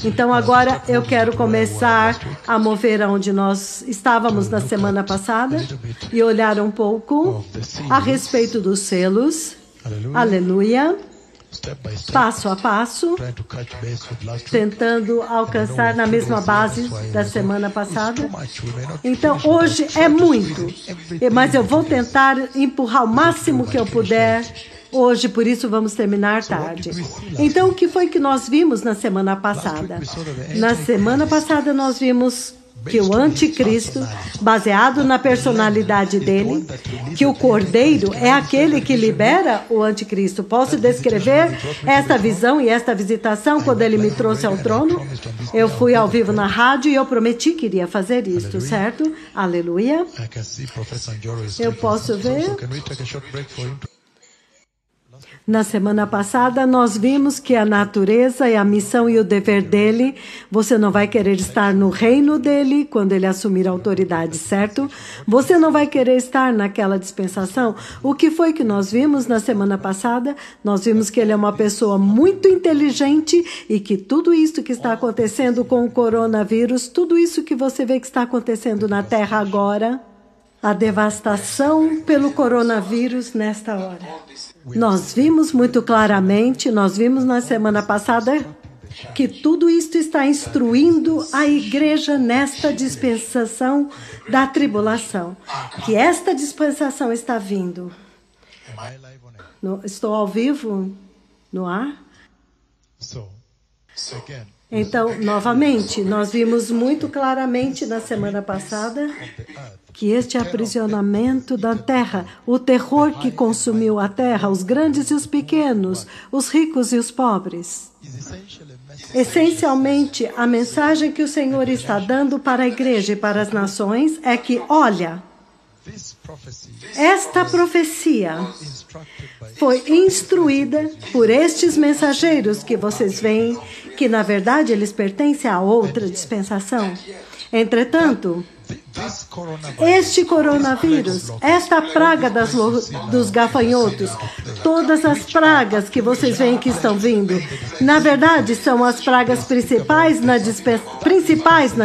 Então agora eu quero começar a mover onde nós estávamos na semana passada e olhar um pouco a respeito dos selos. Aleluia. Passo a passo, tentando alcançar na mesma base da semana passada. Então, hoje é muito, mas eu vou tentar empurrar o máximo que eu puder hoje, por isso vamos terminar tarde. Então, o que foi que nós vimos na semana passada? Na semana passada nós vimos que o anticristo, baseado na personalidade dele, que o cordeiro é aquele que libera o anticristo. Posso descrever esta visão e esta visitação quando ele me trouxe ao trono? Eu fui ao vivo na rádio e eu prometi que iria fazer isto, certo? Aleluia. Eu posso ver. Na semana passada, nós vimos que a natureza e a missão e o dever dele, você não vai querer estar no reino dele quando ele assumir a autoridade, certo? Você não vai querer estar naquela dispensação. O que foi que nós vimos na semana passada? Nós vimos que ele é uma pessoa muito inteligente e que tudo isso que está acontecendo com o coronavírus, tudo isso que você vê que está acontecendo na Terra agora, a devastação pelo coronavírus nesta hora. Nós vimos muito claramente, nós vimos na semana passada que tudo isto está instruindo a igreja nesta dispensação da tribulação. Que esta dispensação está vindo. Estou ao vivo no ar? Então, novamente, nós vimos muito claramente na semana passada que este aprisionamento da terra, o terror que consumiu a terra, os grandes e os pequenos, os ricos e os pobres. Essencialmente, a mensagem que o Senhor está dando para a igreja e para as nações é que, olha, esta profecia foi instruída por estes mensageiros que vocês veem, que na verdade eles pertencem a outra dispensação. Entretanto, este coronavírus, esta praga dos gafanhotos, todas as pragas que vocês veem que estão vindo, na verdade são as pragas principais na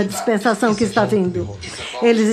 dispensação que está vindo. Elas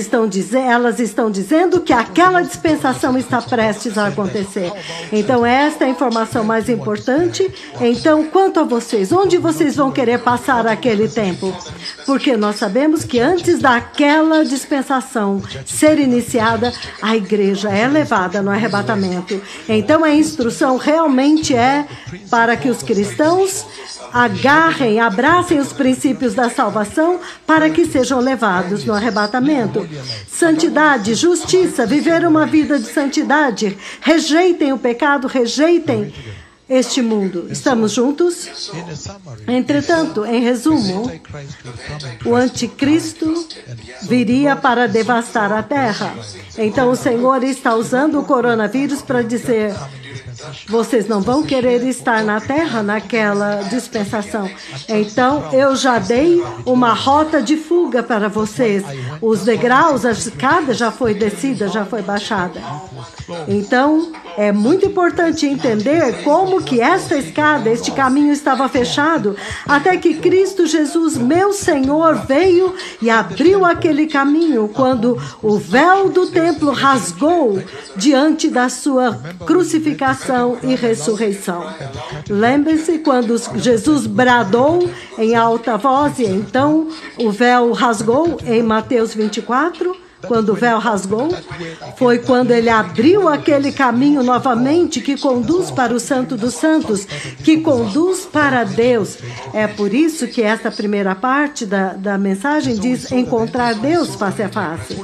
estão dizendo que aquela dispensação está prestes a acontecer. Então, esta é a informação mais importante. Então, quanto a vocês, onde vocês vão querer passar aquele tempo? Porque nós sabemos que antes daquela dispensação ser iniciada, a igreja é levada no arrebatamento. Então, a instrução realmente é para que os cristãos abracem os princípios da salvação para que sejam levados no arrebatamento. Santidade, justiça, viver uma vida de santidade. Rejeitem o pecado, rejeitem este mundo. Estamos juntos? Entretanto, em resumo, o anticristo viria para devastar a terra. Então, o Senhor está usando o coronavírus para dizer: vocês não vão querer estar na terra naquela dispensação. Então, eu já dei uma rota de fuga para vocês. Os degraus, a escada já foi descida, já foi baixada. Então, é muito importante entender como que esta escada, este caminho estava fechado, até que Cristo Jesus, meu Senhor, veio e abriu aquele caminho, quando o véu do templo rasgou diante da sua crucificação e ressurreição. Lembre-se quando Jesus bradou em alta voz, e então o véu rasgou em Mateus 24. Quando o véu rasgou, foi quando ele abriu aquele caminho novamente que conduz para o Santo dos Santos, que conduz para Deus. É por isso que esta primeira parte da mensagem diz encontrar Deus face a face.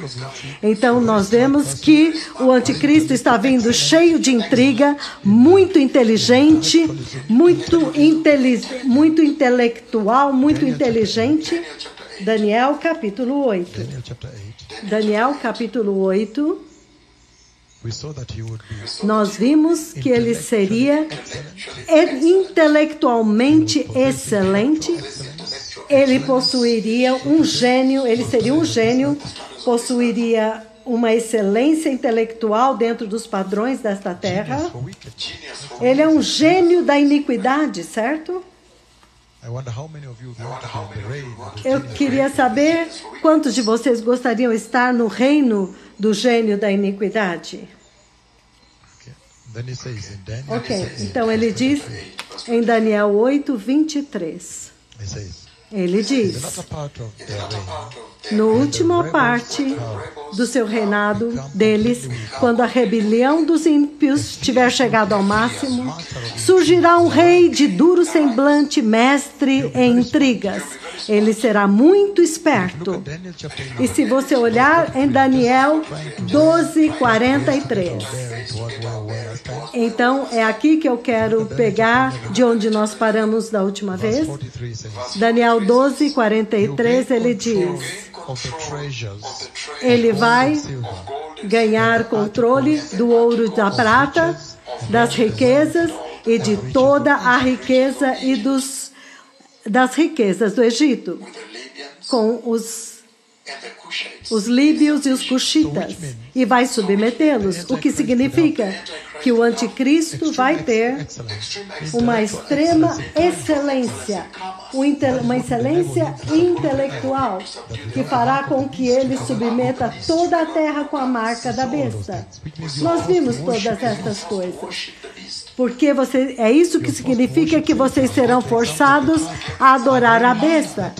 Então, nós vemos que o anticristo está vindo cheio de intriga, muito inteligente, muito intelectual, muito inteligente. Daniel, capítulo 8. Daniel, capítulo 8. Nós vimos que ele seria intelectualmente excelente. Ele possuiria um gênio, ele seria um gênio, possuiria uma excelência intelectual dentro dos padrões desta terra. Ele é um gênio da iniquidade, certo? Eu queria saber quantos de vocês gostariam de estar no reino do gênio da iniquidade. Ok, então ele diz em Daniel 8, 23. Ele diz, no última parte do seu reinado deles, quando a rebelião dos ímpios tiver chegado ao máximo, surgirá um rei de duro semblante, mestre em intrigas. Ele será muito esperto. E se você olhar em Daniel 12, 43. Então, é aqui que eu quero pegar de onde nós paramos da última vez. Daniel 12, 43, ele diz, ele vai ganhar controle do ouro e da prata, das riquezas e de toda a riqueza e das riquezas do Egito, com os líbios e os cuxitas, e vai submetê-los, o que significa que o anticristo vai ter uma extrema excelência, uma excelência intelectual, que fará com que ele submeta toda a terra com a marca da besta. Nós vimos todas essas coisas. Porque é isso que significa que vocês serão forçados a adorar a besta.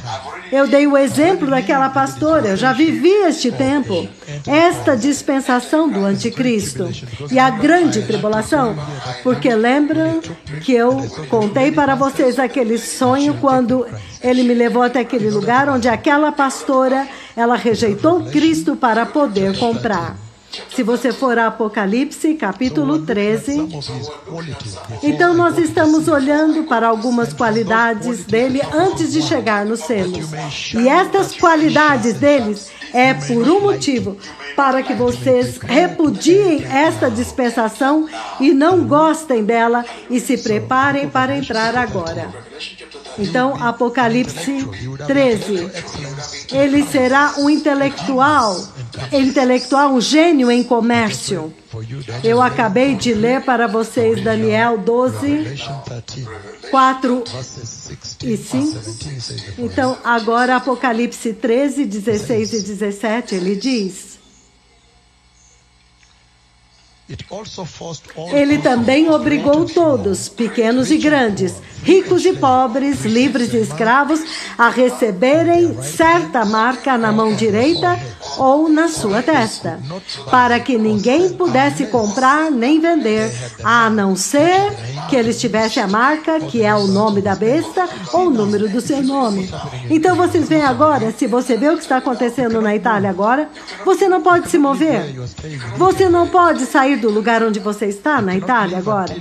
Eu dei o exemplo daquela pastora, eu já vivi este tempo, esta dispensação do anticristo e a grande tribulação, porque lembram que eu contei para vocês aquele sonho quando ele me levou até aquele lugar onde aquela pastora, ela rejeitou Cristo para poder comprar. Se você for a Apocalipse, capítulo 13, então nós estamos olhando para algumas qualidades dele antes de chegar nos selos. E estas qualidades deles é por um motivo, para que vocês repudiem esta dispensação e não gostem dela e se preparem para entrar agora. Então, Apocalipse 13. Ele será um intelectual, um gênio em comércio. Eu acabei de ler para vocês Daniel 12, 4 e 5. Então, agora Apocalipse 13, 16 e 17, ele diz... Ele também obrigou todos, pequenos e grandes, ricos e pobres, livres e escravos, a receberem certa marca na mão direita ou na sua testa, para que ninguém pudesse comprar nem vender, a não ser que eles tivessem a marca, que é o nome da besta, ou o número do seu nome. Então vocês veem agora, se você vê o que está acontecendo na Itália agora, você não pode se mover. Você não pode sair do lugar onde você está, na Itália agora.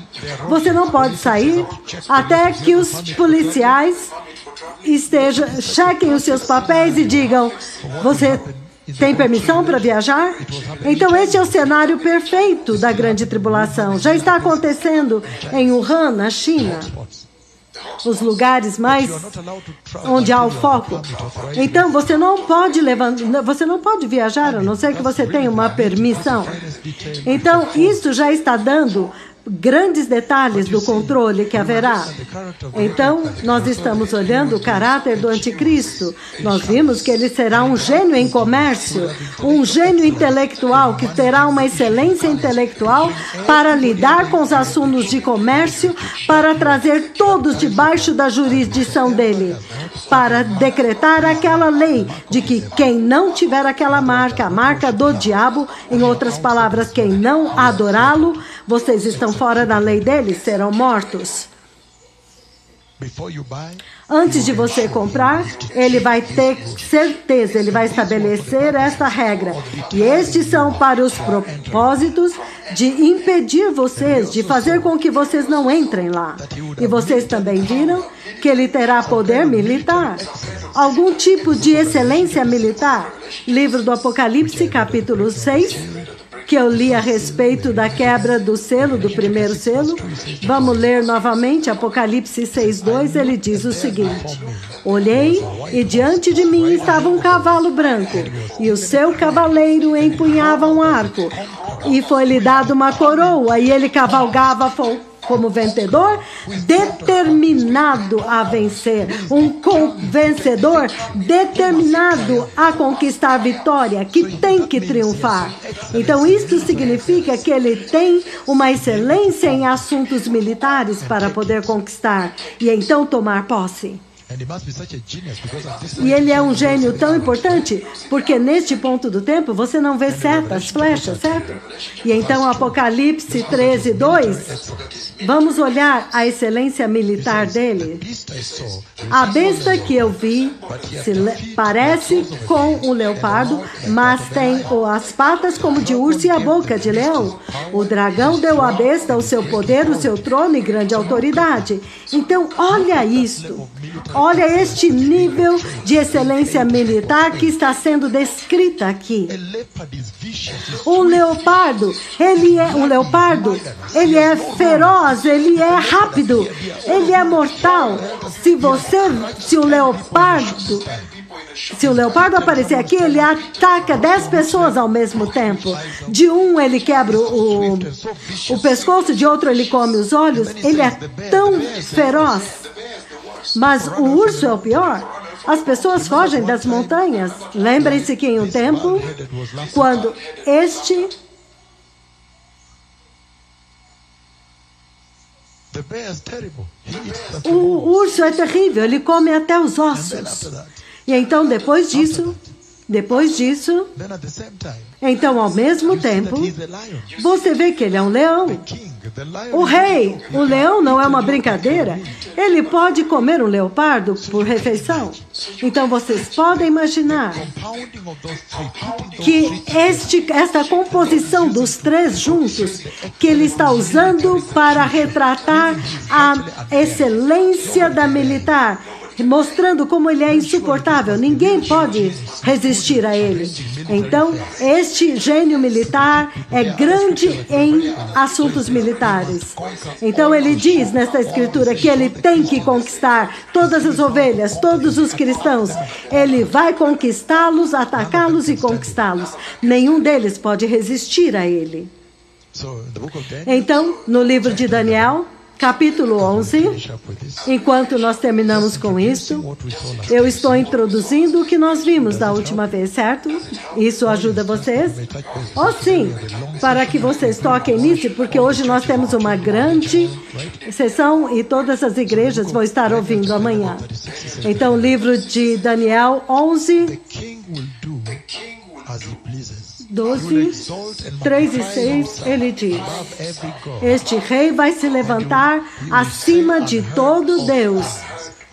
Você não pode sair até que os policiais chequem os seus papéis e digam, você tem permissão para viajar? Então este é o cenário perfeito da grande tribulação. Já está acontecendo em Wuhan, na China. Os lugares mais onde há o foco. Então você não pode viajar, a não ser que você tenha uma permissão. Então isso já está dando grandes detalhes do controle que haverá. Então, nós estamos olhando o caráter do anticristo. Nós vimos que ele será um gênio em comércio, um gênio intelectual, que terá uma excelência intelectual para lidar com os assuntos de comércio, para trazer todos debaixo da jurisdição dele, para decretar aquela lei de que quem não tiver aquela marca, a marca do diabo, em outras palavras, quem não adorá-lo, vocês estão fora da lei dele, serão mortos. Antes de você comprar, ele vai ter certeza, ele vai estabelecer esta regra. E estes são para os propósitos de impedir vocês, de fazer com que vocês não entrem lá. E vocês também viram que ele terá poder militar, algum tipo de excelência militar. Livro do Apocalipse, capítulo 6. que eu li a respeito da quebra do selo, do primeiro selo. Vamos ler novamente Apocalipse 6:2. Ele diz o seguinte: olhei e diante de mim estava um cavalo branco, e o seu cavaleiro empunhava um arco, e foi-lhe dado uma coroa, e ele cavalgava como vencedor, determinado a vencer. Um vencedor determinado a conquistar a vitória, que tem que triunfar. Então, isto significa que ele tem uma excelência em assuntos militares para poder conquistar e então tomar posse. E ele é um gênio tão importante, porque neste ponto do tempo você não vê setas, flechas, certo? E então Apocalipse 13:2, vamos olhar a excelência militar dele. A besta que eu vi parece com um leopardo, mas tem as patas como de urso e a boca de leão. O dragão deu à besta o seu poder, o seu trono e grande autoridade. Então, olha isto. Olha este nível de excelência militar que está sendo descrita aqui. Um leopardo, ele é feroz, ele é rápido, ele é mortal. Se o leopardo aparecer aqui, ele ataca 10 pessoas ao mesmo tempo. De um ele quebra o pescoço, de outro ele come os olhos. Ele é tão feroz. Mas o urso é o pior. As pessoas fogem das montanhas. Lembrem-se que em um tempo, quando o urso é terrível, ele come até os ossos. E então, depois disso, então, ao mesmo tempo, você vê que ele é um leão. O rei, o leão não é uma brincadeira. Ele pode comer um leopardo por refeição. Então, vocês podem imaginar que esta composição dos três juntos, que ele está usando para retratar a excelência da militar, mostrando como ele é insuportável. Ninguém pode resistir a ele. Então, este gênio militar é grande em assuntos militares. Então, ele diz nesta escritura que ele tem que conquistar todas as ovelhas, todos os cristãos. Ele vai conquistá-los, atacá-los e conquistá-los. Nenhum deles pode resistir a ele. Então, no livro de Daniel, capítulo 11, enquanto nós terminamos com isso, eu estou introduzindo o que nós vimos da última vez, certo? Isso ajuda vocês? Oh, sim, para que vocês toquem nisso, porque hoje nós temos uma grande sessão e todas as igrejas vão estar ouvindo amanhã. Então, livro de Daniel 11, 12, 3 e 6, ele diz: este rei vai se levantar acima de todo Deus.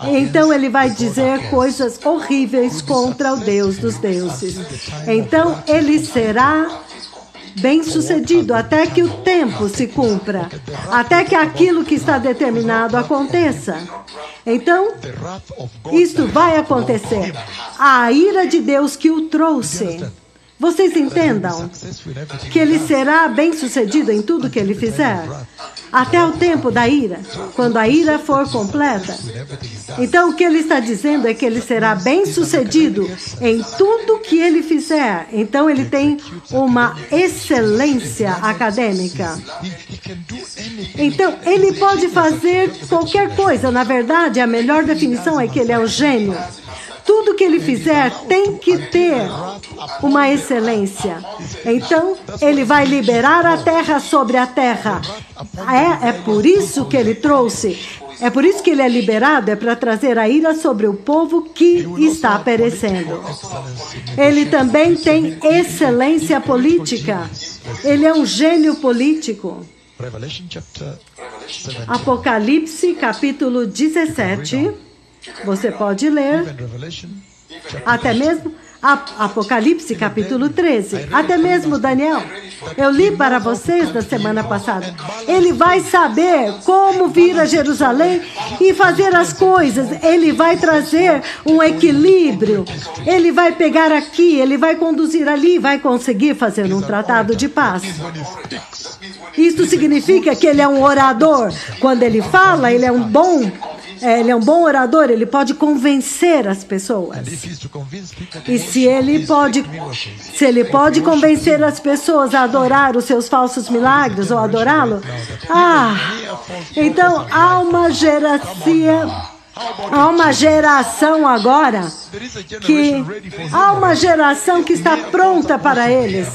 Então ele vai dizer coisas horríveis contra o Deus dos deuses. Então ele será bem-sucedido até que o tempo se cumpra, até que aquilo que está determinado aconteça. Então, isto vai acontecer. A ira de Deus que o trouxe. Vocês entendam que ele será bem-sucedido em tudo que ele fizer, até o tempo da ira, quando a ira for completa. Então, o que ele está dizendo é que ele será bem-sucedido em tudo que ele fizer. Então, ele tem uma excelência acadêmica. Então, ele pode fazer qualquer coisa. Na verdade, a melhor definição é que ele é um gênio. Tudo que ele fizer tem que ter uma excelência. Então, ele vai liberar a terra sobre a terra. É por isso que ele trouxe. É por isso que ele é liberado, é para trazer a ira sobre o povo que está perecendo. Ele também tem excelência política. Ele é um gênio político. Apocalipse, capítulo 17. Você pode ler, até mesmo Apocalipse capítulo 13, até mesmo Daniel. Eu li para vocês na semana passada. Ele vai saber como vir a Jerusalém e fazer as coisas. Ele vai trazer um equilíbrio. Ele vai pegar aqui, ele vai conduzir ali, vai conseguir fazer um tratado de paz. Isso significa que ele é um orador. Quando ele fala, ele é um bom orador, ele pode convencer as pessoas. E se ele pode convencer as pessoas a adorar os seus falsos milagres ou adorá-lo, então há uma geração agora que está pronta para eles.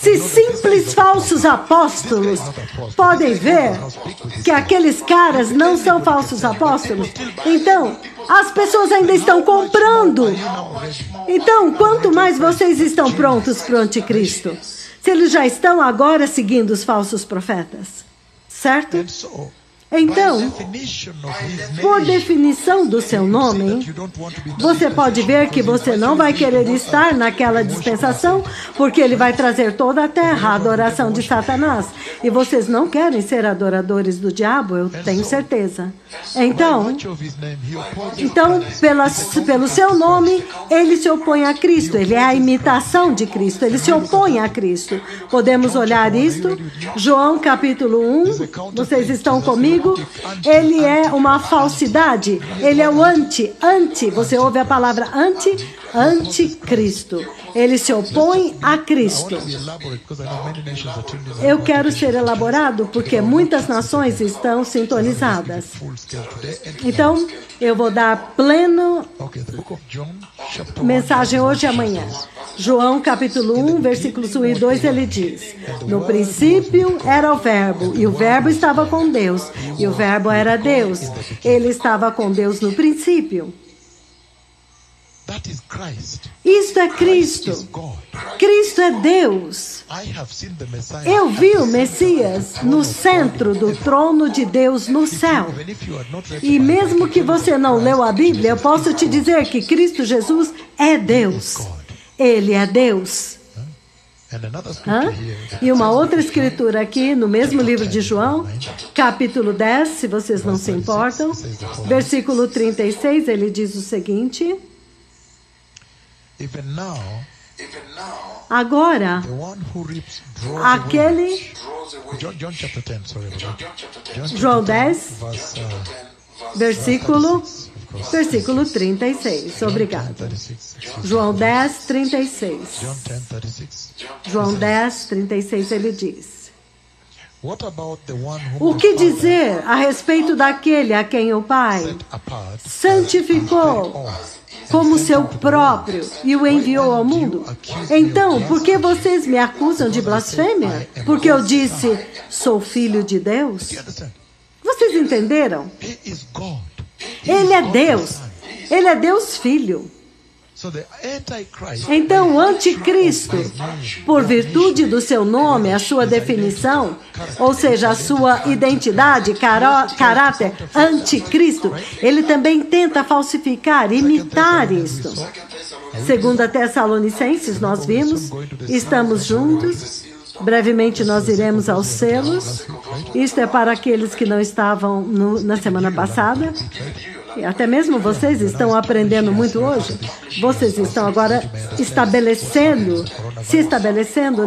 Se simples falsos apóstolos podem ver que aqueles caras não são falsos apóstolos, então as pessoas ainda estão comprando. Então, quanto mais vocês estão prontos para o anticristo, se eles já estão agora seguindo os falsos profetas, certo? Então, por definição do seu nome, você pode ver que você não vai querer estar naquela dispensação, porque ele vai trazer toda a terra a adoração de Satanás. E vocês não querem ser adoradores do diabo, eu tenho certeza. Então pelo seu nome, ele se opõe a Cristo. Ele é a imitação de Cristo. Ele se opõe a Cristo. Podemos olhar isto. João capítulo 1. Vocês estão comigo? Ele é uma falsidade. Ele é o anti. Você ouve a palavra anticristo. Ele se opõe a Cristo. Eu quero ser elaborado porque muitas nações estão sintonizadas. Então, eu vou dar pleno mensagem hoje e amanhã. João capítulo 1, versículos 1 e 2, ele diz: no princípio era o verbo, e o verbo estava com Deus, e o verbo era Deus. Ele estava com Deus no princípio. Isto é Cristo. Cristo é Deus. Eu vi o Messias no centro do trono de Deus no céu. E mesmo que você não leu a Bíblia, eu posso te dizer que Cristo Jesus é Deus. Ele é Deus. E uma outra escritura aqui, no mesmo livro de João, capítulo 10, se vocês não se importam, versículo 36, ele diz o seguinte: agora, aquele... João 10, versículo 36. Obrigado. João 10, 36. João 10, 36, ele diz: o que dizer a respeito daquele a quem o Pai santificou como seu próprio e o enviou ao mundo? Então, por que vocês me acusam de blasfêmia? Porque eu disse, sou filho de Deus? Vocês entenderam? Ele é Deus. Ele é Deus Filho. Então, o anticristo, por virtude do seu nome, a sua definição, ou seja, a sua identidade, caráter anticristo, ele também tenta falsificar, imitar isto. Segundo a Tessalonicenses, nós vimos, estamos juntos. Brevemente nós iremos aos selos. Isto é para aqueles que não estavam na semana passada. E até mesmo vocês estão aprendendo muito hoje. Vocês estão agora se estabelecendo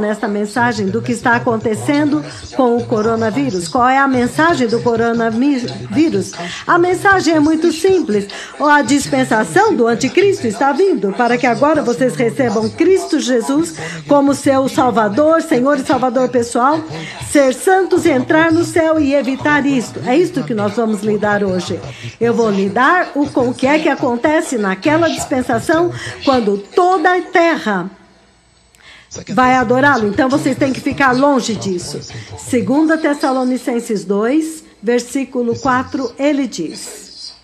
nesta mensagem do que está acontecendo com o coronavírus. Qual é a mensagem do coronavírus? A mensagem é muito simples. A dispensação do anticristo está vindo para que agora vocês recebam Cristo Jesus como seu Salvador, Senhor e Salvador pessoal, ser santos, entrar no céu e evitar isto. É isto que nós vamos lidar hoje. Eu vou lidar com o que é que acontece naquela dispensação quando toda a terra vai adorá-lo. Então vocês têm que ficar longe disso. 2 Tessalonicenses 2, versículo 4, ele diz: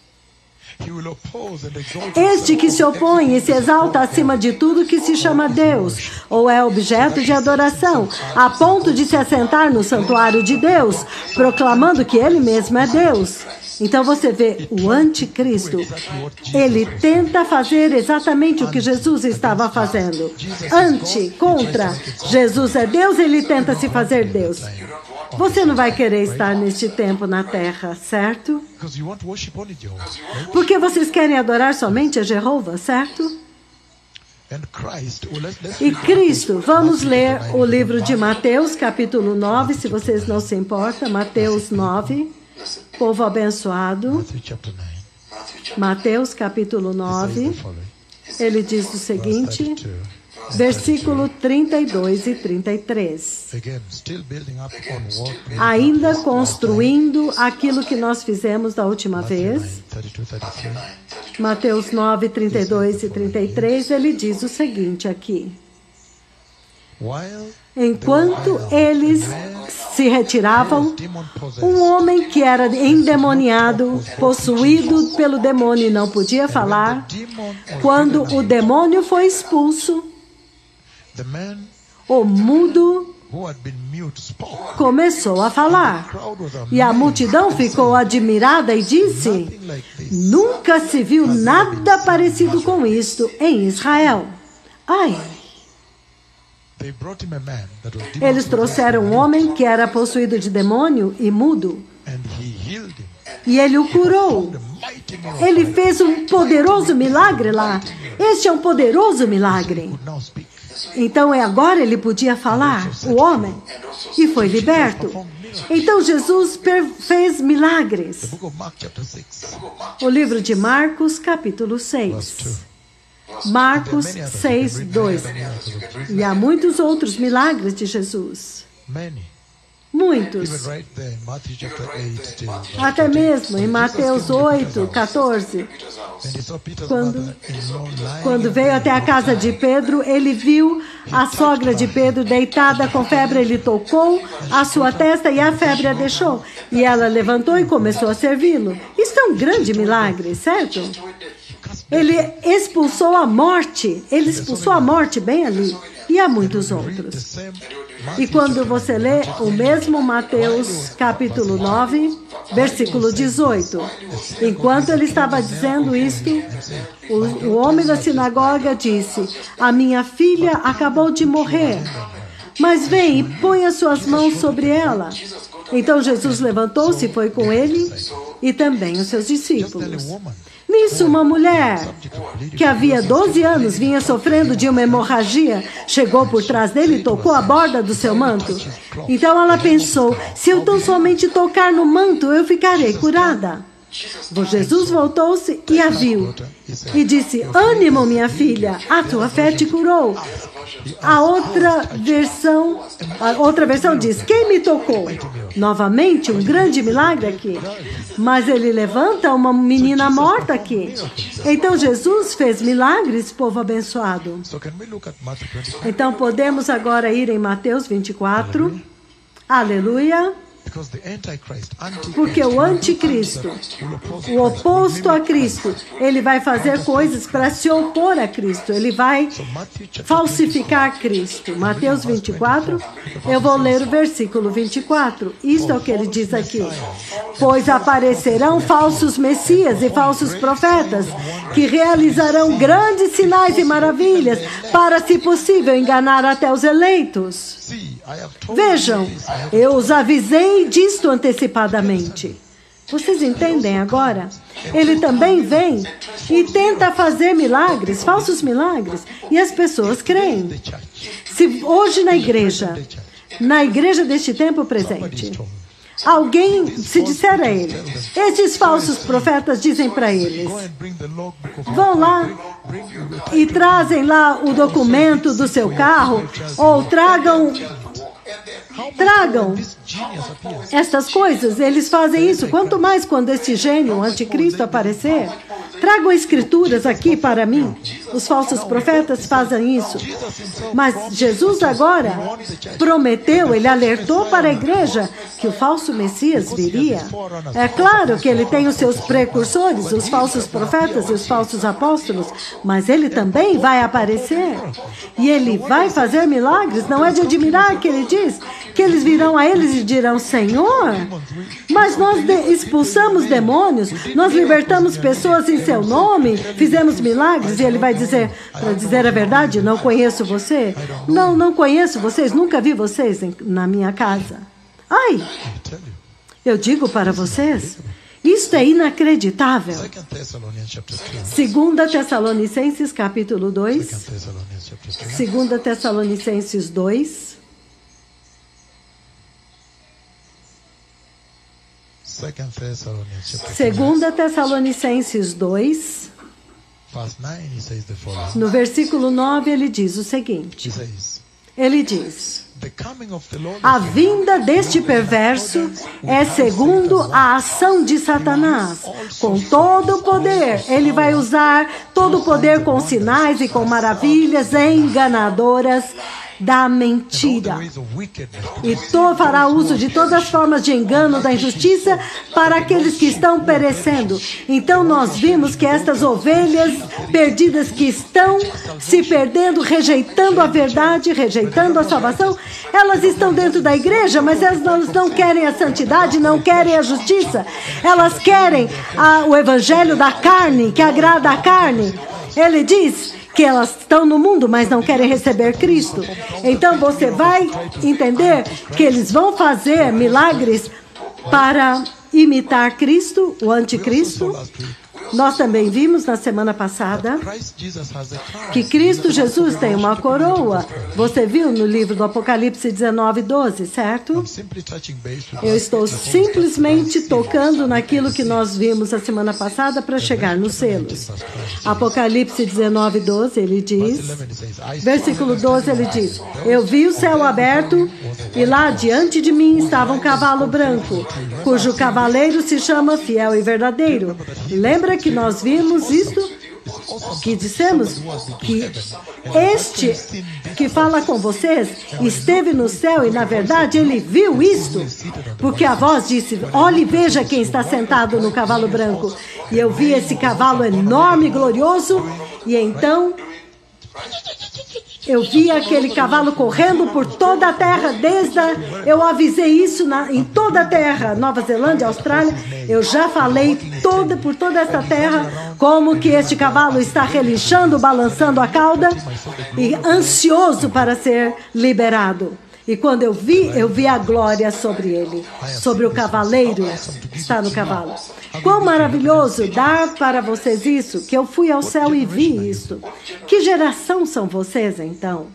este que se opõe e se exalta acima de tudo que se chama Deus, ou é objeto de adoração, a ponto de se assentar no santuário de Deus, proclamando que ele mesmo é Deus. Então você vê o anticristo, ele tenta fazer exatamente o que Jesus estava fazendo. Contra, Jesus é Deus, ele tenta se fazer Deus. Você não vai querer estar neste tempo na terra, certo? Porque vocês querem adorar somente a Jeová, certo? E Cristo, vamos ler o livro de Mateus, capítulo 9, se vocês não se importam, Mateus 9, povo abençoado. Mateus, capítulo 9, ele diz o seguinte, versículo 32 e 33. Ainda construindo aquilo que nós fizemos da última vez. Mateus 9, 32 e 33, ele diz o seguinte aqui. Enquanto eles se retiravam, um homem que era endemoniado, possuído pelo demônio e não podia falar, quando o demônio foi expulso, o mudo começou a falar. E a multidão ficou admirada e disse: nunca se viu nada parecido com isto em Israel. Ai! Eles trouxeram um homem que era possuído de demônio e mudo. E ele o curou. Ele fez um poderoso milagre lá. Este é um poderoso milagre. Então agora ele podia falar, o homem, e foi liberto. Então Jesus fez milagres. O livro de Marcos, capítulo 6. Marcos 6, 2. E há muitos outros milagres de Jesus. Muitos. Até mesmo em Mateus 8, 14. Quando veio até a casa de Pedro, ele viu a sogra de Pedro deitada com febre. Ele tocou a sua testa e a febre a deixou. E ela levantou e começou a servi-lo. Isso é um grande milagre, certo? Ele expulsou a morte. Ele expulsou a morte bem ali. E há muitos outros. E quando você lê o mesmo Mateus, capítulo 9, versículo 18, enquanto ele estava dizendo isto, o homem da sinagoga disse: a minha filha acabou de morrer, mas vem e põe as suas mãos sobre ela. Então Jesus levantou-se e foi com ele e também os seus discípulos. Nisso, uma mulher que havia 12 anos vinha sofrendo de uma hemorragia, chegou por trás dele e tocou a borda do seu manto. Então ela pensou: se eu tão somente tocar no manto, eu ficarei curada. Jesus voltou-se e a viu e disse: ânimo, minha filha, a tua fé te curou. A outra versão diz: quem me tocou? Novamente, um grande milagre aqui. Mas ele levanta uma menina morta aqui. Então Jesus fez milagres, povo abençoado. Então podemos agora ir em Mateus 24. Aleluia. Porque o anticristo, o oposto a Cristo, ele vai fazer coisas para se opor a Cristo. Ele vai falsificar Cristo. Mateus 24, eu vou ler o versículo 24. Isto é o que ele diz aqui. Pois aparecerão falsos messias e falsos profetas, que realizarão grandes sinais e maravilhas, para, se possível, enganar até os eleitos. Vejam, eu os avisei disto antecipadamente. Vocês entendem agora? Ele também vem e tenta fazer milagres, falsos milagres, e as pessoas creem. Se hoje na igreja deste tempo presente, alguém se disser a ele, estes falsos profetas dizem para eles: vão lá e trazem lá o documento do seu carro, ou tragam estas coisas. Eles fazem isso. Quanto mais quando esse gênio, o anticristo, aparecer. Tragam escrituras aqui para mim. Os falsos profetas fazem isso. Mas Jesus agora prometeu, ele alertou para a igreja que o falso Messias viria. É claro que ele tem os seus precursores, os falsos profetas e os falsos apóstolos, mas ele também vai aparecer. E ele vai fazer milagres. Não é de admirar que ele diz que eles virão a eles e dirão: Senhor, mas nós expulsamos demônios, nós libertamos pessoas em seu nome, fizemos milagres. E ele vai dizer, para dizer a verdade: não conheço você. Não conheço vocês, nunca vi vocês na minha casa. Ai, eu digo para vocês, isto é inacreditável. 2 Tessalonicenses capítulo 2. 2 Tessalonicenses 2. 2 Tessalonicenses 2. No versículo 9 ele diz o seguinte. Ele diz: a vinda deste perverso é segundo a ação de Satanás, com todo o poder. Ele vai usar todo o poder com sinais e com maravilhas enganadoras da mentira. E fará uso de todas as formas de engano, da injustiça, para aqueles que estão perecendo. Então nós vimos que estas ovelhas perdidas que estão se perdendo, rejeitando a verdade, rejeitando a salvação, elas estão dentro da igreja, mas elas não querem a santidade, não querem a justiça. Elas querem o evangelho da carne, que agrada a carne. Ele diz que elas estão no mundo, mas não querem receber Cristo. Então você vai entender que eles vão fazer milagres para imitar Cristo, o anticristo. Nós também vimos na semana passada que Cristo Jesus tem uma coroa. Você viu no livro do Apocalipse 19:12, certo? Eu estou simplesmente tocando naquilo que nós vimos a semana passada para chegar nos selos. Apocalipse 19:12, ele diz, versículo 12, ele diz: eu vi o céu aberto e lá diante de mim estava um cavalo branco, cujo cavaleiro se chama Fiel e Verdadeiro. Lembra que nós vimos isto? Que dissemos que este que fala com vocês esteve no céu e, na verdade, ele viu isto. Porque a voz disse: olhe e veja quem está sentado no cavalo branco. E eu vi esse cavalo enorme e glorioso. E então eu vi aquele cavalo correndo por toda a terra, eu avisei isso em toda a terra, Nova Zelândia, Austrália. Eu já falei por toda essa terra como que este cavalo está relinchando, balançando a cauda e ansioso para ser liberado. E quando eu vi a glória sobre ele, sobre o cavaleiro que está no cavalo. Quão maravilhoso dar para vocês isso, que eu fui ao céu e vi isso. Que geração são vocês, então?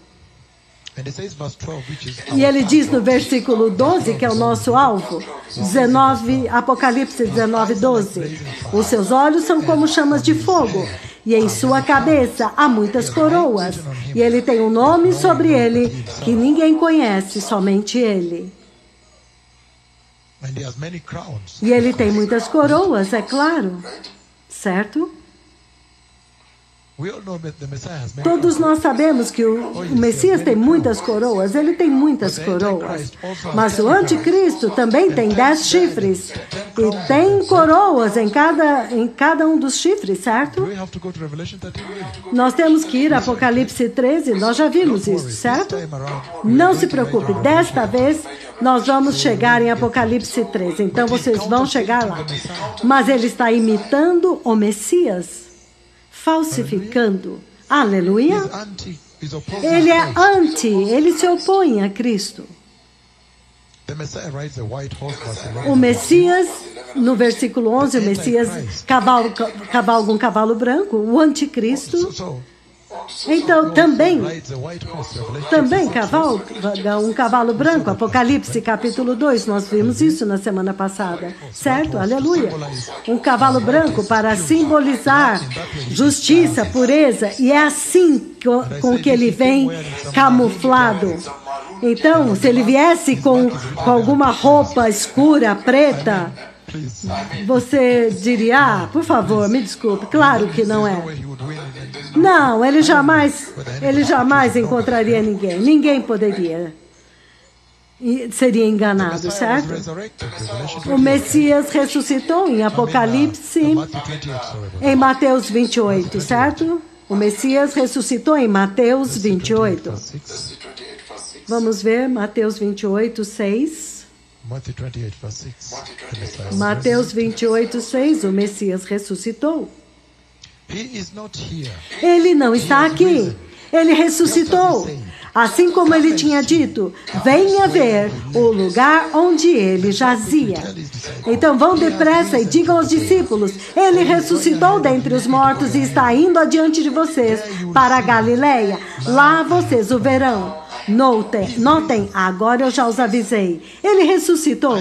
E ele diz no versículo 12, que é o nosso alvo, Apocalipse 19:12. Os seus olhos são como chamas de fogo, e em sua cabeça há muitas coroas. E ele tem um nome sobre ele que ninguém conhece, somente ele. E ele tem muitas coroas, é claro. Certo? Todos nós sabemos que o Messias tem muitas coroas, ele tem muitas coroas. Mas o anticristo também tem 10 chifres. E tem coroas em cada um dos chifres, certo? Nós temos que ir a Apocalipse 13, nós já vimos isso, certo? Não se preocupe, desta vez nós vamos chegar em Apocalipse 13, então vocês vão chegar lá. Mas ele está imitando o Messias, falsificando. Aleluia. Ele é ele se opõe a Cristo. O Messias, no versículo 11, o Messias cavalga um cavalo branco, o anticristo. Então, também cavalga um cavalo branco. Apocalipse capítulo 2, nós vimos isso na semana passada, certo? Aleluia. Um cavalo branco para simbolizar justiça, pureza, e é assim com que ele vem camuflado. Então, se ele viesse com alguma roupa escura, preta, você diria: por favor, me desculpe, claro que não é. Não, ele jamais encontraria ninguém. Ninguém poderia. Seria enganado, certo? O Messias ressuscitou em Apocalipse, em Mateus 28, certo? O Messias ressuscitou em Mateus 28. Vamos ver Mateus 28, 6. Mateus 28, 6. O Messias ressuscitou. Ele não está aqui. Ele ressuscitou. Assim como ele tinha dito, venha ver o lugar onde ele jazia. Então vão depressa e digam aos discípulos, ele ressuscitou dentre os mortos e está indo adiante de vocês para a Galileia. Lá vocês o verão. Notem, agora eu já os avisei. Ele ressuscitou.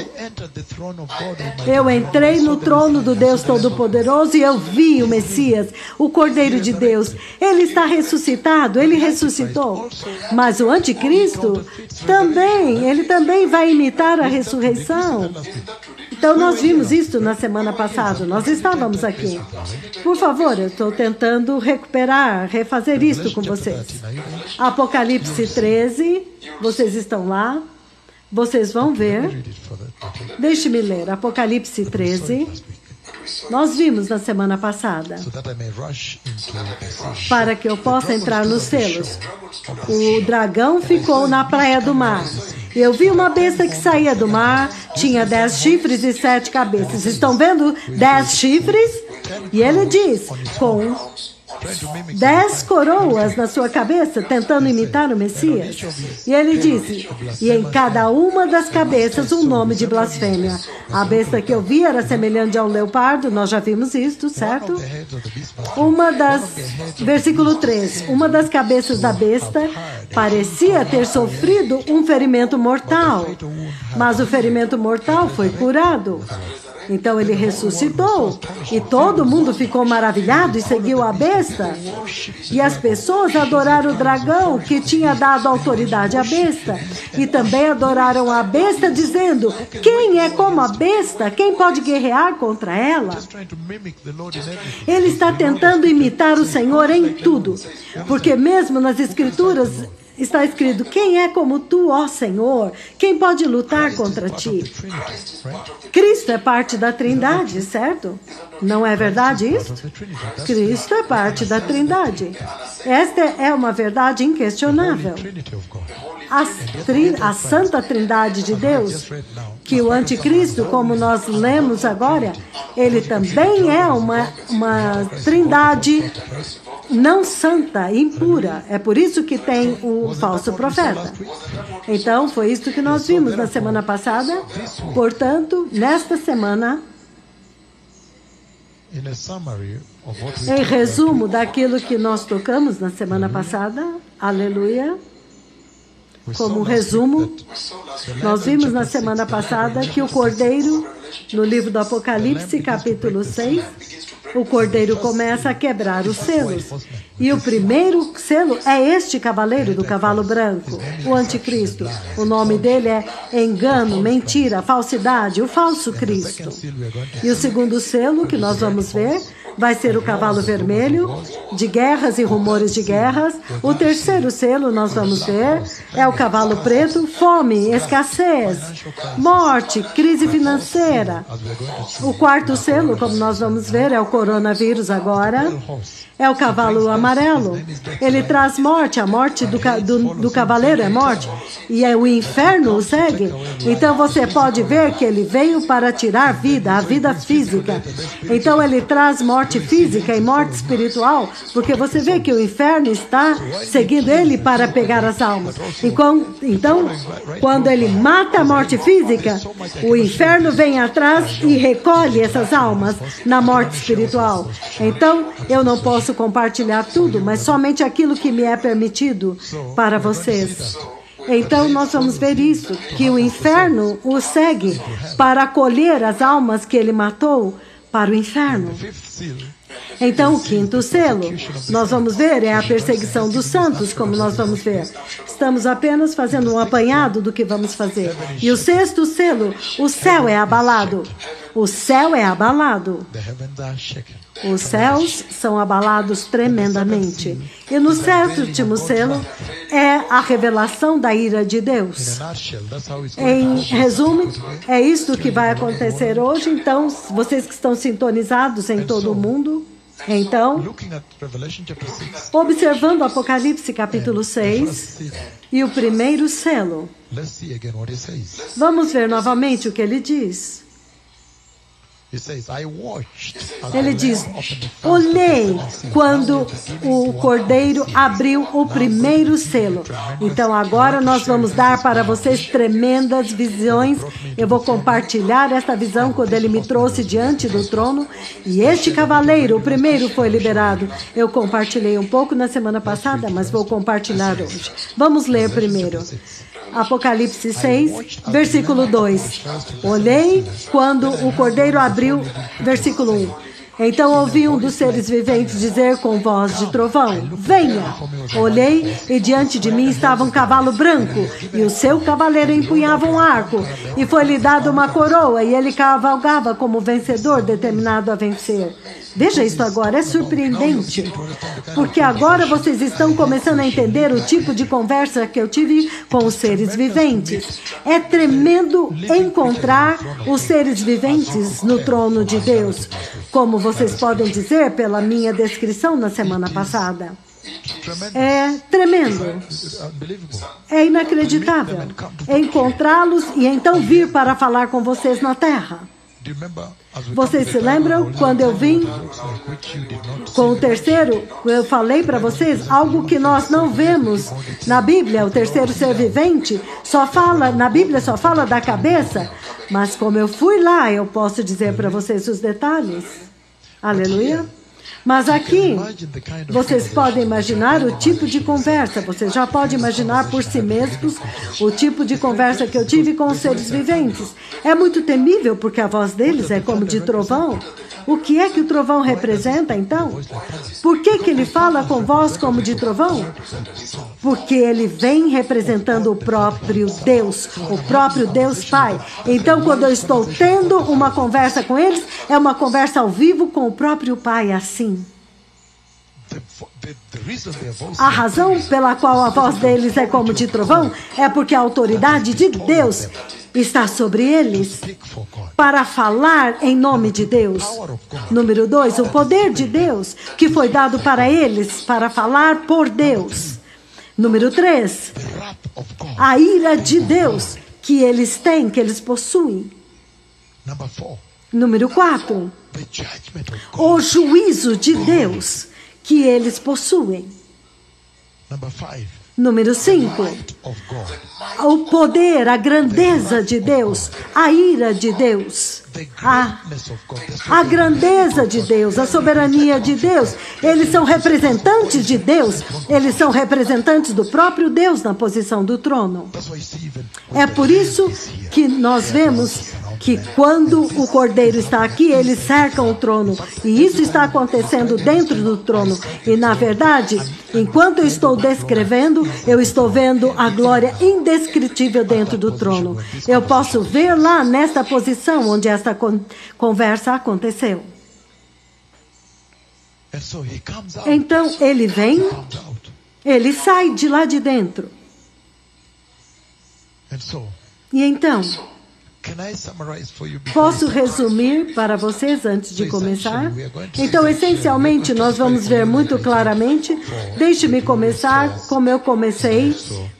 Eu entrei no trono do Deus Todo-Poderoso e eu vi o Messias, o Cordeiro de Deus. Ele está ressuscitado, ele ressuscitou. Mas o anticristo ele também vai imitar a ressurreição. Então nós vimos isso na semana passada, nós estávamos aqui. Por favor, eu estou tentando refazer isto com vocês. Apocalipse 13, vocês estão lá, vocês vão ver. Deixe-me ler, Apocalipse 13. Nós vimos na semana passada, para que eu possa entrar nos selos. O dragão ficou na praia do mar. Eu vi uma besta que saía do mar, tinha 10 chifres e 7 cabeças. Estão vendo 10 chifres? E ele diz, com 10 coroas na sua cabeça, tentando imitar o Messias. E ele disse, e em cada uma das cabeças um nome de blasfêmia. A besta que eu vi era semelhante a um leopardo, nós já vimos isto, certo? Versículo 3, uma das cabeças da besta parecia ter sofrido um ferimento mortal, mas o ferimento mortal foi curado. Então ele ressuscitou e todo mundo ficou maravilhado e seguiu a besta. E as pessoas adoraram o dragão que tinha dado autoridade à besta. E também adoraram a besta dizendo, quem é como a besta? Quem pode guerrear contra ela? Ele está tentando imitar o Senhor em tudo. Porque mesmo nas Escrituras está escrito, quem é como tu, ó Senhor? Quem pode lutar contra ti? Cristo é parte da Trindade, certo? Não é verdade isso? Cristo é parte da Trindade. Esta é uma verdade inquestionável. A Santa Trindade de Deus, que o anticristo, como nós lemos agora, ele também é uma trindade não santa, impura. É por isso que tem o falso profeta. Então, foi isso que nós vimos na semana passada. Portanto, nesta semana, em resumo daquilo que nós tocamos na semana passada, aleluia, como resumo, nós vimos na semana passada que o Cordeiro, no livro do Apocalipse, capítulo 6, o Cordeiro começa a quebrar os selos. E o primeiro selo é este cavaleiro do cavalo branco, o anticristo. O nome dele é engano, mentira, falsidade, o falso Cristo. E o segundo selo que nós vamos ver vai ser o cavalo vermelho, de guerras e rumores de guerras. O terceiro selo, nós vamos ver, é o cavalo preto, fome, escassez, morte, crise financeira. O quarto selo, como nós vamos ver, é o coronavírus agora. É o cavalo amarelo. Ele traz morte. A morte do cavaleiro é morte. E o inferno o segue. Então você pode ver que ele veio para tirar vida, a vida física. Então ele traz morte física e morte espiritual, porque você vê que o inferno está seguindo ele para pegar as almas. Então, quando ele mata a morte física, o inferno vem atrás e recolhe essas almas na morte espiritual. Então, eu não posso compartilhar tudo, mas somente aquilo que me é permitido para vocês. Então, nós vamos ver isso, que o inferno o segue para acolher as almas que ele matou para o inferno. Então, o quinto selo, nós vamos ver, é a perseguição dos santos, como nós vamos ver. Estamos apenas fazendo um apanhado do que vamos fazer. E o sexto selo, o céu é abalado. O céu é abalado. Os céus são abalados tremendamente. E no sétimo selo é a revelação da ira de Deus. Em resumo, é isto que vai acontecer hoje. Então, vocês que estão sintonizados em todo o mundo, Então, observando Apocalipse capítulo 6 e o primeiro selo, vamos ver novamente o que ele diz. Ele diz, olhei quando o Cordeiro abriu o primeiro selo. Então agora nós vamos dar para vocês tremendas visões. Eu vou compartilhar esta visão quando ele me trouxe diante do trono. E este cavaleiro, o primeiro, foi liberado. Eu compartilhei um pouco na semana passada, mas vou compartilhar hoje. Vamos ler primeiro. Apocalipse 6, versículo 2. Olhei quando o Cordeiro abriu, versículo 1. Então ouvi um dos seres viventes dizer com voz de trovão, venha! Olhei e diante de mim estava um cavalo branco e o seu cavaleiro empunhava um arco e foi-lhe dado uma coroa e ele cavalgava como vencedor determinado a vencer. Veja isso agora, é surpreendente, porque agora vocês estão começando a entender o tipo de conversa que eu tive com os seres viventes. É tremendo encontrar os seres viventes no trono de Deus, como vocês podem dizer pela minha descrição na semana passada. É tremendo, é inacreditável encontrá-los e então vir para falar com vocês na terra. Vocês se lembram quando eu vim com o terceiro? Eu falei para vocês algo que nós não vemos na Bíblia. O terceiro ser vivente só fala, na Bíblia só fala da cabeça. Mas como eu fui lá, eu posso dizer para vocês os detalhes. Aleluia. Mas aqui, vocês podem imaginar o tipo de conversa, vocês já podem imaginar por si mesmos o tipo de conversa que eu tive com os seres viventes. É muito temível porque a voz deles é como de trovão. O que é que o trovão representa, então? Por que ele fala com voz como de trovão? Porque ele vem representando o próprio Deus Pai. Então, quando eu estou tendo uma conversa com eles, é uma conversa ao vivo com o próprio Pai, assim. A razão pela qual a voz deles é como de trovão é porque a autoridade de Deus está sobre eles para falar em nome de Deus. Número 2, o poder de Deus que foi dado para eles para falar por Deus. Número 3, a ira de Deus que eles têm, que eles possuem. Número 4, o juízo de Deus que eles possuem. Número 5, o poder, a grandeza de Deus, a ira de Deus, a grandeza de Deus, a soberania de Deus. Eles são representantes de Deus, eles são representantes do próprio Deus na posição do trono. É por isso que nós vemos que quando o Cordeiro está aqui, eles cercam o trono. E isso está acontecendo dentro do trono. E, na verdade, enquanto eu estou descrevendo, eu estou vendo a glória indescritível dentro do trono. Eu posso ver lá nesta posição onde esta conversa aconteceu. Então, ele vem, ele sai de lá de dentro. E então, posso resumir para vocês antes de começar? Então, essencialmente, nós vamos ver muito claramente. Deixe-me começar como eu comecei,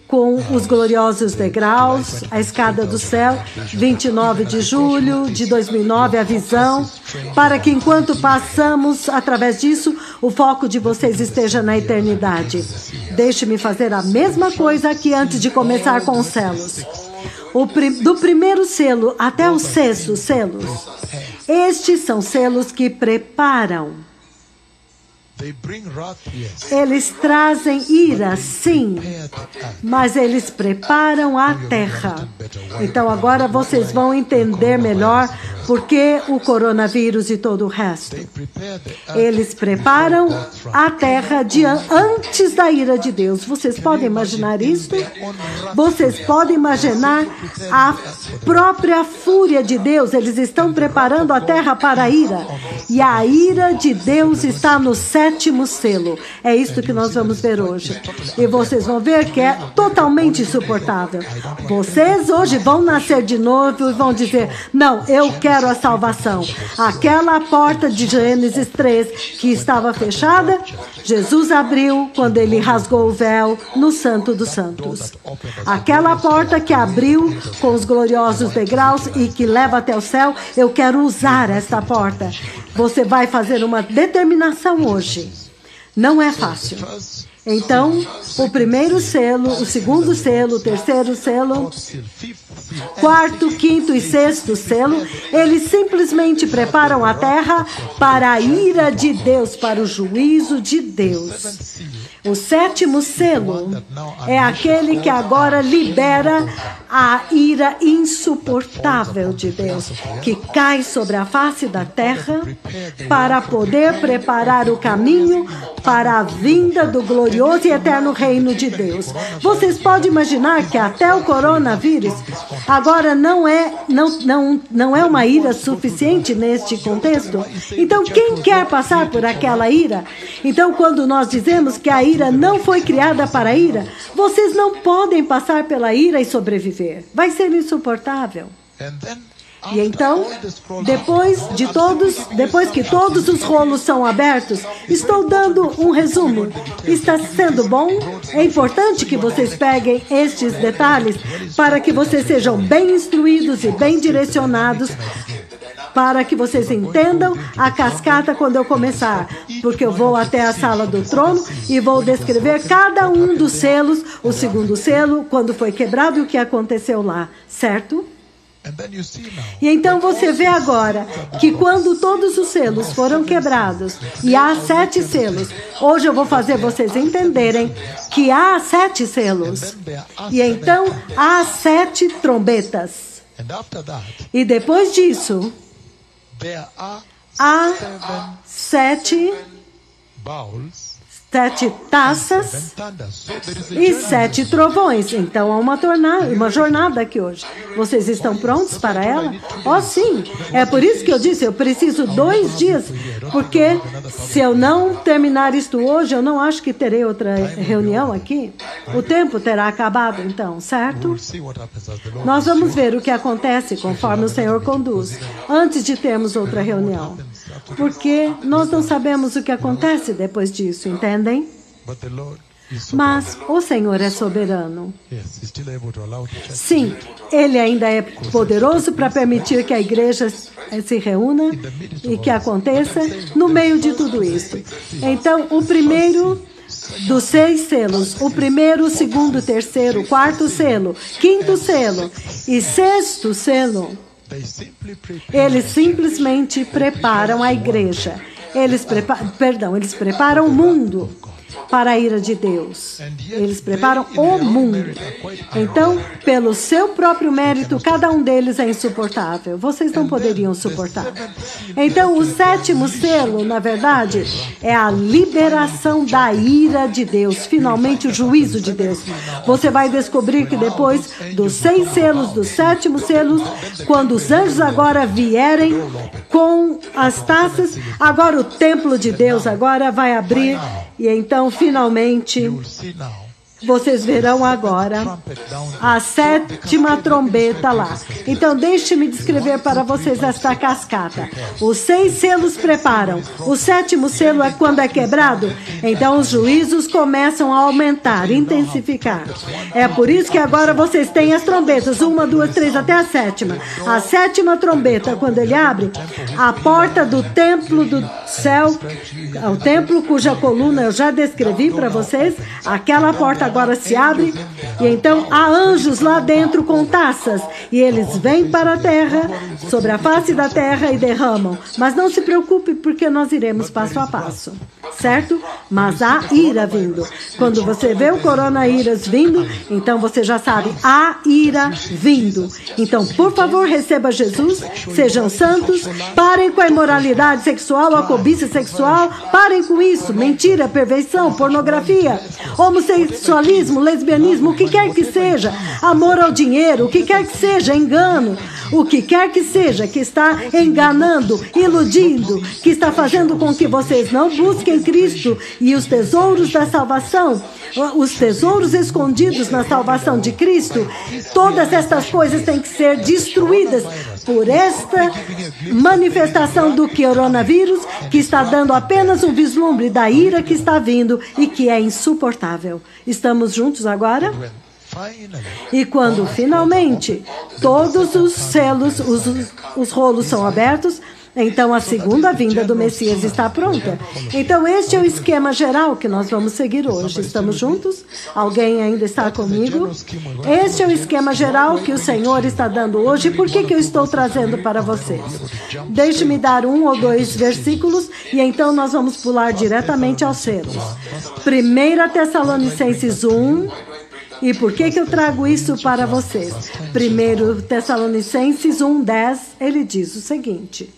com os gloriosos degraus, a escada do céu, 29 de julho de 2009, a visão, para que enquanto passamos através disso, o foco de vocês esteja na eternidade. Deixe-me fazer a mesma coisa aqui antes de começar com os selos. Do primeiro selo até o sexto selos, estes são selos que preparam. Eles trazem ira, sim, mas eles preparam a terra. Então agora vocês vão entender melhor por que o coronavírus e todo o resto. Eles preparam a terra antes da ira de Deus. Vocês podem imaginar isso? Vocês podem imaginar a própria fúria de Deus. Eles estão preparando a terra para a ira. E a ira de Deus está no sétimo selo. É isto que nós vamos ver hoje. E vocês vão ver que é totalmente insuportável. Vocês hoje vão nascer de novo e vão dizer, não, eu quero quero a salvação. Aquela porta de Gênesis 3 que estava fechada, Jesus abriu quando ele rasgou o véu no Santo dos Santos. Aquela porta que abriu com os gloriosos degraus e que leva até o céu, eu quero usar esta porta. Você vai fazer uma determinação hoje. Não é fácil. Então, o primeiro selo, o segundo selo, o terceiro selo, quarto, quinto e sexto selo, eles simplesmente preparam a terra para a ira de Deus, para o juízo de Deus. O sétimo selo é aquele que agora libera a ira insuportável de Deus, que cai sobre a face da terra para poder preparar o caminho para a vinda do glorioso e eterno reino de Deus. Vocês podem imaginar que até o coronavírus agora não é uma ira suficiente neste contexto? Então, quem quer passar por aquela ira? Então, quando nós dizemos que a ira não foi criada para a ira, vocês não podem passar pela ira e sobreviver. Vai ser insuportável. E então, depois que todos os rolos são abertos, estou dando um resumo. Está sendo bom? É importante que vocês peguem estes detalhes para que vocês sejam bem instruídos e bem direcionados, para que vocês entendam a cascata quando eu começar, porque eu vou até a sala do trono e vou descrever cada um dos selos, o segundo selo, quando foi quebrado e o que aconteceu lá, certo? E então você vê agora que quando todos os selos foram quebrados e há 7 selos, hoje eu vou fazer vocês entenderem que há 7 selos e então há 7 trombetas. E depois disso há 7 taças e 7 trovões. Então há uma jornada aqui hoje. Vocês estão prontos para ela? Oh, sim. É por isso que eu disse, eu preciso 2 dias, porque se eu não terminar isto hoje, eu não acho que terei outra reunião aqui. O tempo terá acabado, então, certo? Nós vamos ver o que acontece conforme o Senhor conduz, antes de termos outra reunião. Porque nós não sabemos o que acontece depois disso, entendem? Mas o Senhor é soberano. Sim, Ele ainda é poderoso para permitir que a igreja se reúna e que aconteça no meio de tudo isso. Então, o primeiro dos 6 selos, o primeiro, o segundo, o terceiro, o quarto selo, quinto selo e sexto selo, eles simplesmente preparam a igreja. Eles preparam o mundo para a ira de Deus. Eles preparam o mundo. Então, pelo seu próprio mérito, cada um deles é insuportável. Vocês não poderiam suportar. Então, o 7º selo, na verdade, é a liberação da ira de Deus. Finalmente, o juízo de Deus. Você vai descobrir que depois dos 6 selos, dos 7º selos, quando os anjos agora vierem com as taças, agora o templo de Deus agora vai abrir. E então, finalmente, vocês verão agora a 7ª trombeta lá. Então, deixe-me descrever para vocês esta cascata. Os 6 selos preparam. O 7º selo é quando é quebrado. Então, os juízos começam a aumentar, intensificar. É por isso que agora vocês têm as trombetas. 1, 2, 3, até a 7ª. A 7ª trombeta, quando ele abre, a porta do templo do céu, o templo cuja coluna eu já descrevi para vocês, aquela porta agora se abre, e então há anjos lá dentro com taças, e eles vêm para a terra, sobre a face da terra e derramam. Mas não se preocupe, porque nós iremos passo a passo, certo? Mas há ira vindo. Quando você vê o coronavírus vindo, então você já sabe, há ira vindo. Então, por favor, receba Jesus, sejam santos, parem com a imoralidade sexual, a cobiça sexual, parem com isso, mentira, perversão, pornografia, homossexualismo, lesbianismo, o que quer que seja, amor ao dinheiro, o que quer que seja, engano, o que quer que seja, que está enganando, iludindo, que está fazendo com que vocês não busquem Cristo e os tesouros da salvação, os tesouros escondidos na salvação de Cristo, todas estas coisas têm que ser destruídas por esta manifestação do coronavírus, que está dando apenas um vislumbre da ira que está vindo e que é insuportável. Estamos juntos agora? E quando finalmente todos os selos, os rolos são abertos, então a segunda vinda do Messias está pronta. Então este é o esquema geral que nós vamos seguir hoje. Estamos juntos? Alguém ainda está comigo? Este é o esquema geral que o Senhor está dando hoje. Por que eu estou trazendo para vocês? Deixe-me dar 1 ou 2 versículos e então nós vamos pular diretamente aos selos. 1 Tessalonicenses 1. E por que eu trago isso para vocês? 1 Tessalonicenses 1:10, ele diz o seguinte.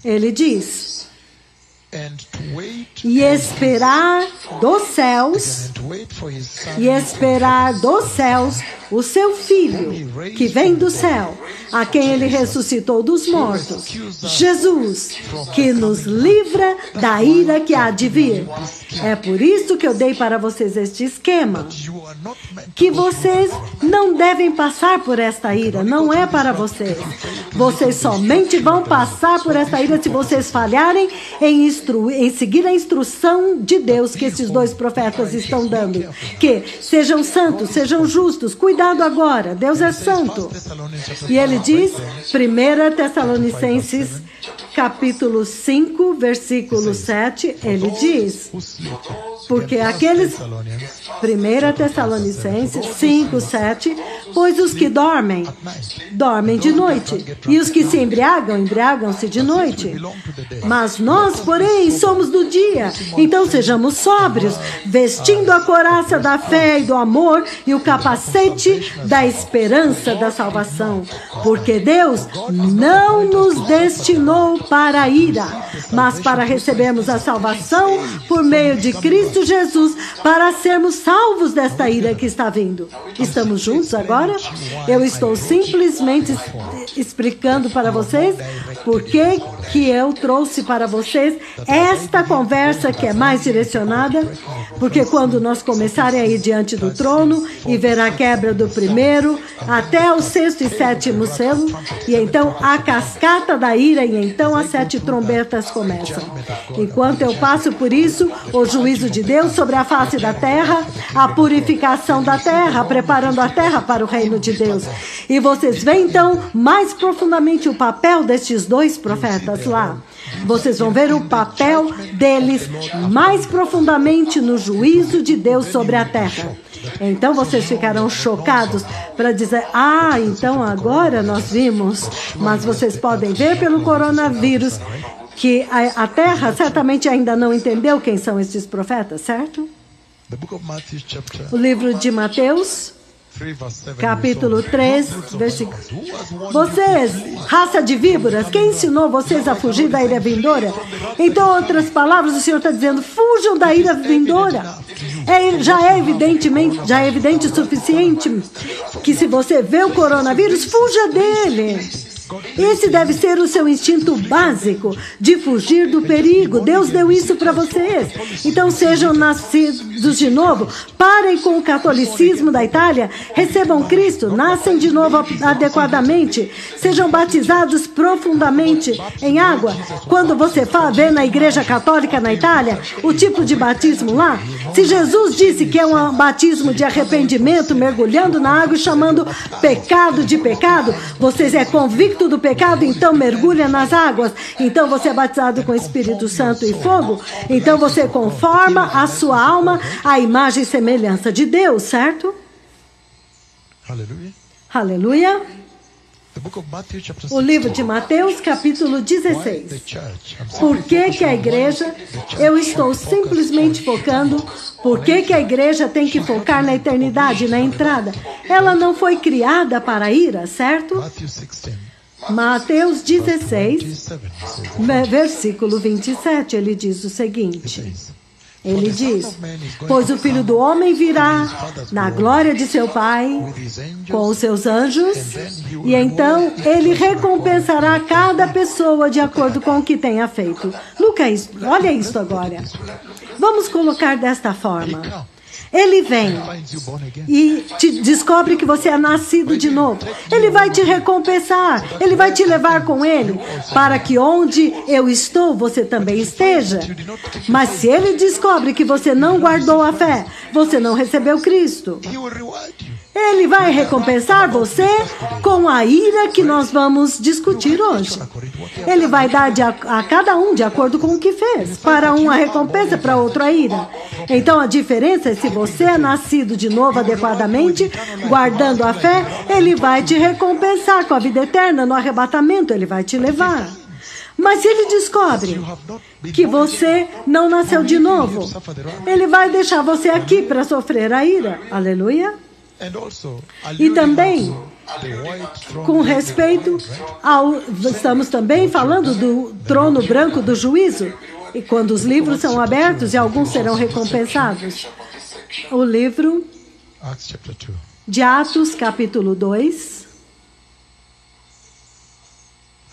Ele diz: e esperar dos céus, o seu Filho, que vem do céu, a quem ele ressuscitou dos mortos, Jesus, que nos livra da ira que há de vir. É por isso que eu dei para vocês este esquema, que vocês não devem passar por esta ira, não é para vocês. Vocês somente vão passar por esta ira se vocês falharem em seguir a instrução de Deus que esses 2 profetas estão dando. Que sejam santos, sejam justos, cuidado agora, Deus é santo. E ele diz, 1 Tessalonicenses capítulo 5, versículo 7, ele diz, porque aqueles, 1 Tessalonicenses 5, 7, pois os que dormem, dormem de noite, e os que se embriagam, embriagam-se de noite. Mas nós, porém, somos do dia, então sejamos sóbrios, vestindo a couraça da fé e do amor e o capacete da esperança da salvação, porque Deus não nos destinou para a ira, mas para recebermos a salvação por meio de Cristo Jesus, para sermos salvos desta ira que está vindo. Estamos juntos agora? Eu estou simplesmente explicando para vocês por que eu trouxe para vocês esta conversa que é mais direcionada, porque quando nós começarem a ir diante do trono e ver a quebra do primeiro até o 6º e 7º selo, e então a cascata da ira, e então as 7 trombetas começam. Enquanto eu passo por isso, o juízo de Deus sobre a face da terra, a purificação da terra, preparando a terra para o reino de Deus. E vocês veem então mais profundamente o papel destes 2 profetas lá. Vocês vão ver o papel deles mais profundamente no juízo de Deus sobre a terra. Então vocês ficarão chocados para dizer, então agora nós vimos, mas vocês podem ver pelo coronavírus que a terra certamente ainda não entendeu quem são esses profetas, certo? O livro de Mateus, capítulo 3, versículo. Vocês, raça de víboras, quem ensinou vocês a fugir da ira vindoura? Então, em outras palavras, o Senhor está dizendo, fujam da ira vindoura. Já é evidente o suficiente que se você vê o coronavírus, fuja dele. Esse deve ser o seu instinto básico de fugir do perigo. Deus deu isso para vocês. Então sejam nascidos de novo. Parem com o catolicismo da Itália. Recebam Cristo. Nascem de novo adequadamente. Sejam batizados profundamente em água. Quando você vê na igreja católica na Itália, o tipo de batismo lá, se Jesus disse que é um batismo de arrependimento, mergulhando na água e chamando pecado de pecado, vocês é convicto do pecado, então mergulha nas águas, então você é batizado com Espírito Santo e fogo, então você conforma a sua alma à imagem e semelhança de Deus, certo? Aleluia. Aleluia. O livro de Mateus, capítulo 16. Por que a igreja, eu estou simplesmente focando, por que a igreja tem que focar na eternidade, na entrada? Ela não foi criada para a ira, certo? Mateus 16, versículo 27, ele diz o seguinte. Ele diz: pois o Filho do Homem virá na glória de seu Pai com os seus anjos, e então ele recompensará cada pessoa de acordo com o que tenha feito. Lucas, olha isso agora. Vamos colocar desta forma. Ele vem e te descobre que você é nascido de novo. Ele vai te recompensar. Ele vai te levar com ele para que onde eu estou, você também esteja. Mas se ele descobre que você não guardou a fé, você não recebeu Cristo, ele vai recompensar você com a ira que nós vamos discutir hoje. Ele vai dar a cada um de acordo com o que fez. Para um a recompensa, para outro a ira. Então a diferença é se você é nascido de novo adequadamente, guardando a fé, ele vai te recompensar com a vida eterna no arrebatamento, ele vai te levar. Mas se ele descobre que você não nasceu de novo, ele vai deixar você aqui para sofrer a ira. Aleluia. E também, com respeito ao... Estamos também falando do trono branco do juízo. E quando os livros são abertos e alguns serão recompensados. O livro de Atos, capítulo 2.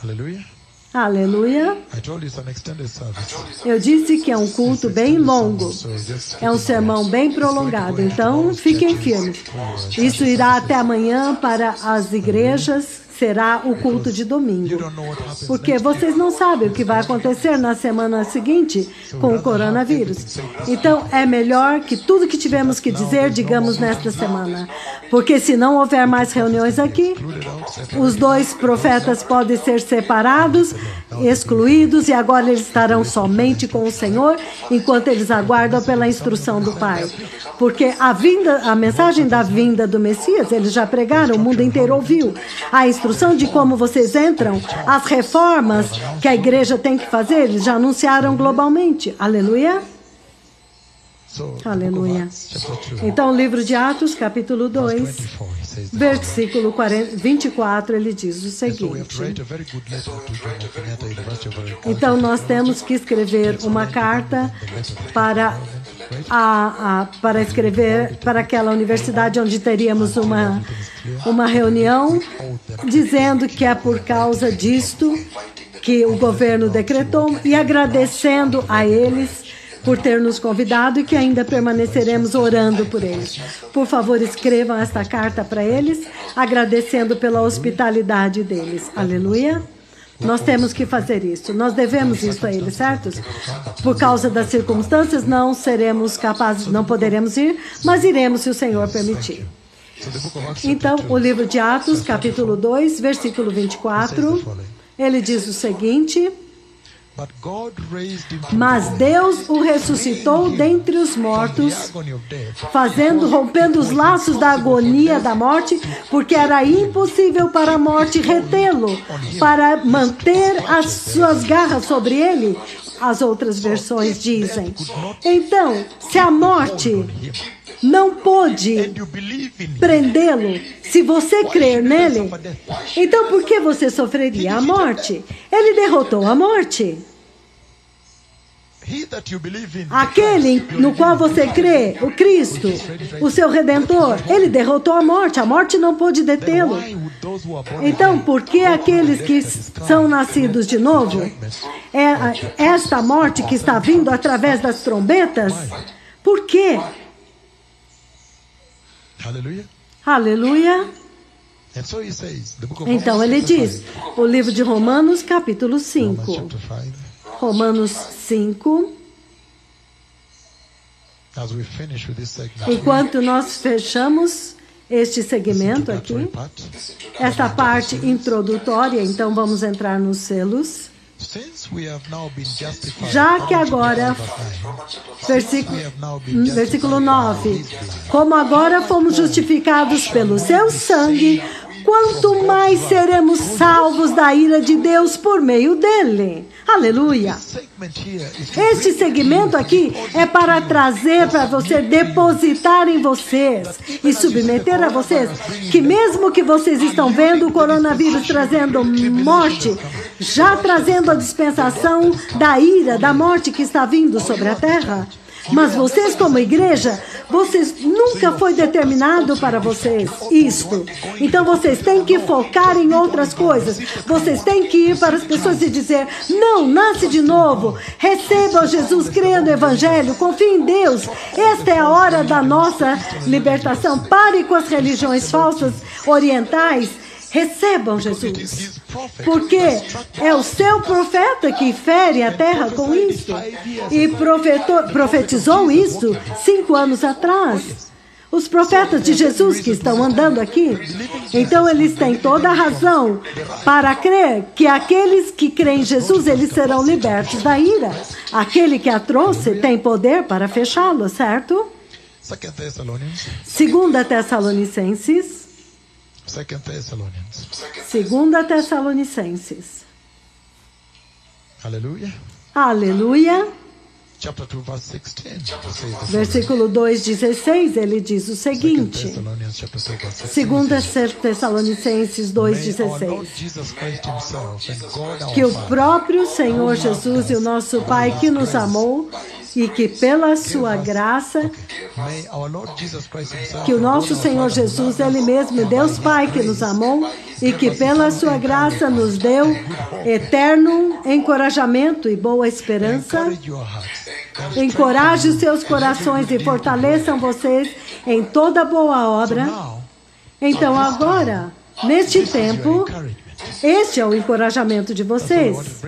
Aleluia. Aleluia. Eu disse que é um culto bem longo. É um sermão bem prolongado. Então, fiquem firmes. Isso irá até amanhã para as igrejas. Será o culto de domingo. Porque vocês não sabem o que vai acontecer na semana seguinte com o coronavírus. Então, é melhor que tudo que tivemos que dizer, digamos nesta semana. Porque se não houver mais reuniões aqui, os dois profetas podem ser separados, excluídos, e agora eles estarão somente com o Senhor, enquanto eles aguardam pela instrução do Pai. Porque a mensagem da vinda do Messias, eles já pregaram, o mundo inteiro ouviu. A instrução de como vocês entram, as reformas que a igreja tem que fazer, eles já anunciaram globalmente. Aleluia. Aleluia. Então, o livro de Atos, capítulo 2, versículo 24, ele diz o seguinte. Então, nós temos que escrever uma carta para escrever para aquela universidade onde teríamos uma reunião, dizendo que é por causa disto que o governo decretou, e agradecendo a eles por ter nos convidado e que ainda permaneceremos orando por eles. Por favor, escrevam esta carta para eles, agradecendo pela hospitalidade deles. Aleluia. Nós temos que fazer isso. Nós devemos isso a eles, certo? Por causa das circunstâncias, não seremos capazes, não poderemos ir, mas iremos se o Senhor permitir. Então, o livro de Atos, capítulo 2, versículo 24, ele diz o seguinte: mas Deus o ressuscitou dentre os mortos, rompendo os laços da agonia da morte, porque era impossível para a morte retê-lo, para manter as suas garras sobre ele. As outras versões dizem. Então, se a morte não pôde prendê-lo, se você crer nele, então por que você sofreria a morte? Ele derrotou a morte. Aquele no qual você crê, o Cristo, o seu Redentor, ele derrotou a morte não pôde detê-lo. Então, por que aqueles que são nascidos de novo, esta morte que está vindo através das trombetas, por quê? Aleluia. Aleluia. Então ele diz, o livro de Romanos, capítulo 5. Romanos 5. Enquanto nós fechamos este segmento aqui, esta parte introdutória, então vamos entrar nos selos. Já que agora, versículo 9, como agora fomos justificados pelo seu sangue, quanto mais seremos salvos da ira de Deus por meio dele. Aleluia. Este segmento aqui é para trazer para você, depositar em vocês e submeter a vocês, que mesmo que vocês estão vendo o coronavírus trazendo morte, já trazendo a dispensação da ira, da morte que está vindo sobre a terra, Mas vocês, como igreja, vocês nunca foi determinado para vocês isto. Então vocês têm que focar em outras coisas. Vocês têm que ir para as pessoas e dizer: não, nasce de novo. Receba Jesus, creia no Evangelho, confie em Deus. Esta é a hora da nossa libertação. Pare com as religiões falsas orientais. Recebam Jesus, porque é o seu profeta que fere a terra com isso. E profetizou isso 5 anos atrás. Os profetas de Jesus que estão andando aqui. Então eles têm toda a razão para crer que aqueles que creem em Jesus, eles serão libertos da ira. Aquele que a trouxe tem poder para fechá-lo, certo? 2 Tessalonicenses. 2 Tessalonicenses. Aleluia. Aleluia. Chapter 2, verse 16. Versículo 2:16, ele diz o seguinte. 2 Tessalonicenses 2:16. Que o próprio Senhor Jesus e o nosso Pai que nos amou e que pela sua graça, que o nosso Senhor Jesus, Ele mesmo, Deus Pai que nos amou e que pela sua graça nos deu eterno encorajamento e boa esperança, encoraje os seus corações e fortaleçam vocês em toda boa obra. Então agora, neste tempo, este é o encorajamento de vocês.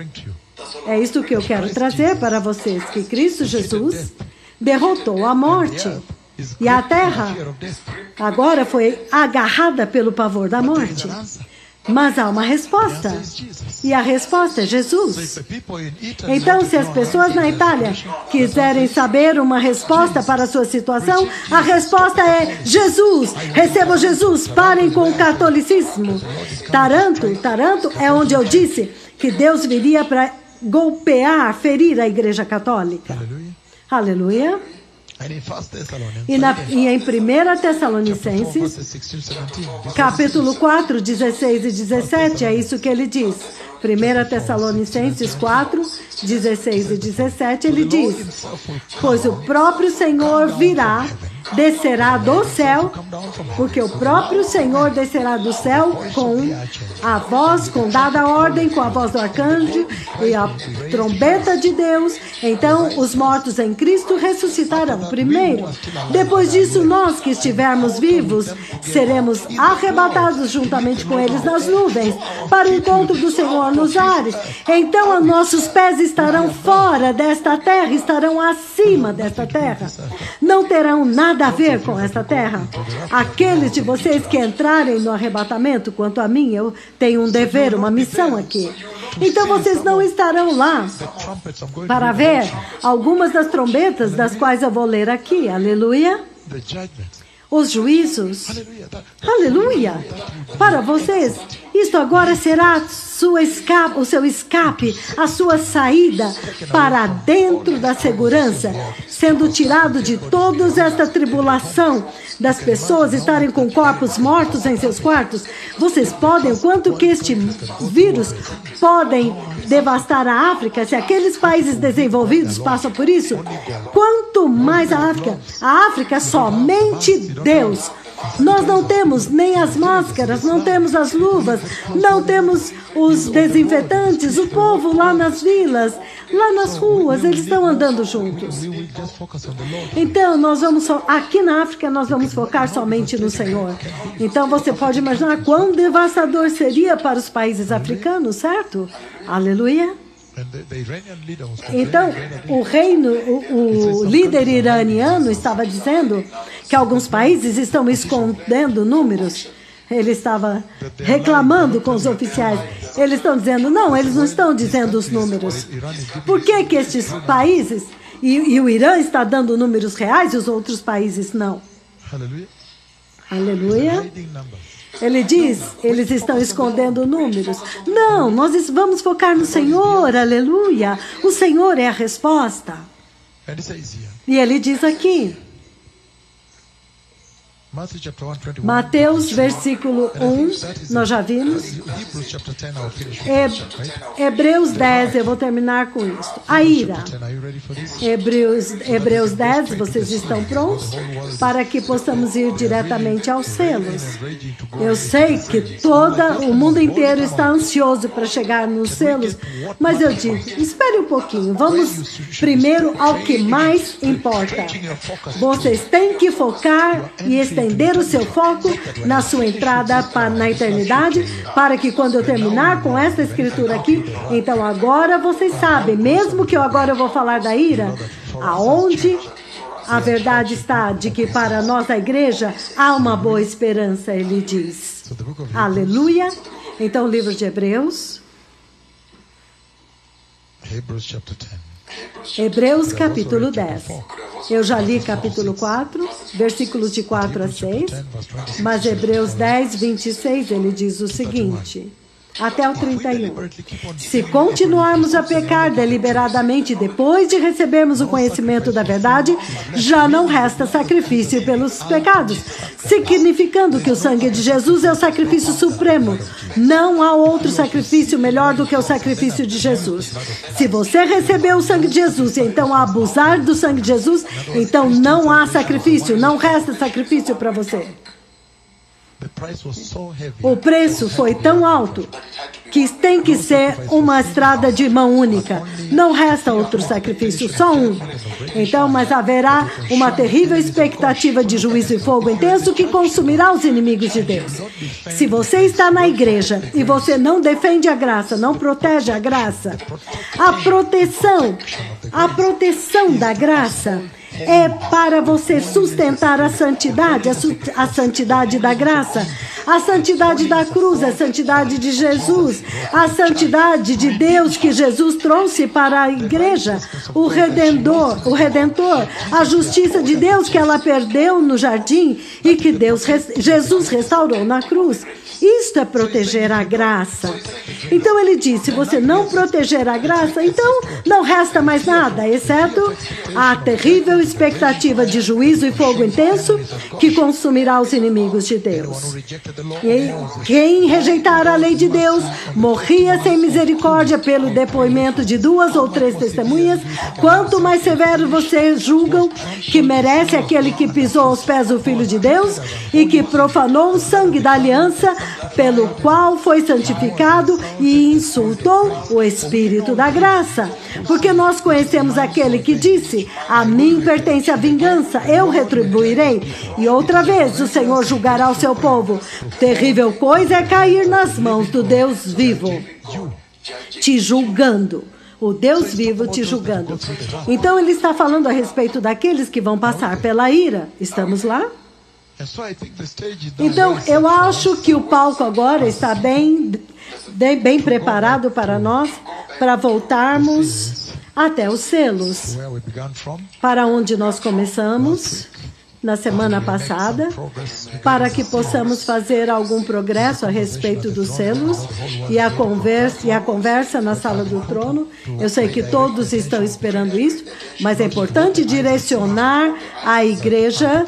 É isso que eu quero trazer para vocês, que Cristo Jesus derrotou a morte. E a terra agora foi agarrada pelo pavor da morte. Mas há uma resposta. E a resposta é Jesus. Então, se as pessoas na Itália quiserem saber uma resposta para a sua situação, a resposta é Jesus. Recebam Jesus. Parem com o catolicismo. Taranto é onde eu disse que Deus viria para golpear, ferir a Igreja Católica. Aleluia. E em 1 Tessalonicenses, capítulo 4, 16 e 17, é isso que ele diz. 1 Tessalonicenses 4, 16 e 17, ele diz: pois o próprio Senhor virá, descerá do céu, porque o próprio Senhor descerá do céu com a voz, com dada ordem, com a voz do arcanjo e a trombeta de Deus. Então os mortos em Cristo ressuscitarão primeiro. Depois disso, nós que estivermos vivos, seremos arrebatados juntamente com eles nas nuvens, para o encontro do Senhor nos ares. Então os nossos pés estarão fora desta terra, estarão acima desta terra. Não terão nada a ver com esta terra. Aqueles de vocês que entrarem no arrebatamento, quanto a mim, eu tenho um dever, uma missão aqui. Então vocês não estarão lá para ver algumas das trombetas das quais eu vou ler aqui. Aleluia. Os juízos. Aleluia. Para vocês, isto agora será o seu escape, a sua saída para dentro da segurança, sendo tirado de toda esta tribulação das pessoas estarem com corpos mortos em seus quartos. Vocês podem, o quanto que este vírus podem devastar a África, se aqueles países desenvolvidos passam por isso, quanto mais a África, somente Deus. Nós não temos nem as máscaras, não temos as luvas, não temos os desinfetantes, o povo lá nas vilas, lá nas ruas, eles estão andando juntos. Então, aqui na África, nós vamos focar somente no Senhor. Então, você pode imaginar quão devastador seria para os países africanos, certo? Aleluia. Então, o líder iraniano estava dizendo que alguns países estão escondendo números. Ele estava reclamando com os oficiais. Eles estão dizendo, não, eles não estão dizendo os números. Por que que estes países, e o Irã está dando números reais e os outros países não? Aleluia. Ele diz, eles estão escondendo números. Não, nós vamos focar no Senhor, aleluia. O Senhor é a resposta. E ele diz aqui, Matthew chapter 1, 21. Mateus, versículo 1, nós já vimos. Hebrews chapter 10, I'll finish with this, right? Hebreus 10, eu vou terminar com isso. A ira. Chapter 10, are you ready for this? Hebreus 10, vocês estão prontos? Para que possamos ir diretamente aos selos. Eu sei que o mundo inteiro está ansioso para chegar nos selos, mas eu digo, espere um pouquinho, vamos primeiro ao que mais importa. Vocês têm que focar e estender o seu foco na sua entrada na eternidade, para que quando eu terminar com essa escritura aqui, então agora vocês sabem, mesmo que agora eu vou falar da ira, aonde a verdade está de que para nós, a igreja, há uma boa esperança, ele diz. Aleluia. Então, o livro de Hebreus. Hebrews chapter 10. Hebreus capítulo 10. Eu já li capítulo 4, versículos de 4 a 6, mas Hebreus 10, 26, ele diz o seguinte, até o 31. Se continuarmos a pecar deliberadamente depois de recebermos o conhecimento da verdade, já não resta sacrifício pelos pecados, significando que o sangue de Jesus é o sacrifício supremo. Não há outro sacrifício melhor do que o sacrifício de Jesus. Se você recebeu o sangue de Jesus e então abusar do sangue de Jesus, então não há sacrifício, não resta sacrifício para você. O preço foi tão alto que tem que ser uma estrada de mão única. Não resta outro sacrifício, só um. Então, mas haverá uma terrível expectativa de juízo e fogo intenso que consumirá os inimigos de Deus. Se você está na igreja e você não defende a graça, não protege a graça, a proteção da graça é para você sustentar a santidade da graça, a santidade da cruz, a santidade de Jesus, a santidade de Deus que Jesus trouxe para a igreja, o Redentor, a justiça de Deus que ela perdeu no jardim e que Jesus restaurou na cruz. Isto é proteger a graça. Então ele diz, se você não proteger a graça, então não resta mais nada, exceto a terrível expectativa de juízo e fogo intenso que consumirá os inimigos de Deus. E quem rejeitar a lei de Deus morria sem misericórdia pelo depoimento de 2 ou 3 testemunhas. Quanto mais severo vocês julgam que merece aquele que pisou aos pés do Filho de Deus e que profanou o sangue da aliança pelo qual foi santificado e insultou o Espírito da graça. Porque nós conhecemos aquele que disse, a mim pertence a vingança, eu retribuirei. E outra vez o Senhor julgará o seu povo. Terrível coisa é cair nas mãos do Deus vivo, te julgando. O Deus vivo te julgando. Então ele está falando a respeito daqueles que vão passar pela ira. Estamos lá? Então, eu acho que o palco agora está bem preparado para nós, para voltarmos até os selos, para onde nós começamos na semana passada, para que possamos fazer algum progresso a respeito dos selos e a conversa na sala do trono. Eu sei que todos estão esperando isso, mas é importante direcionar a igreja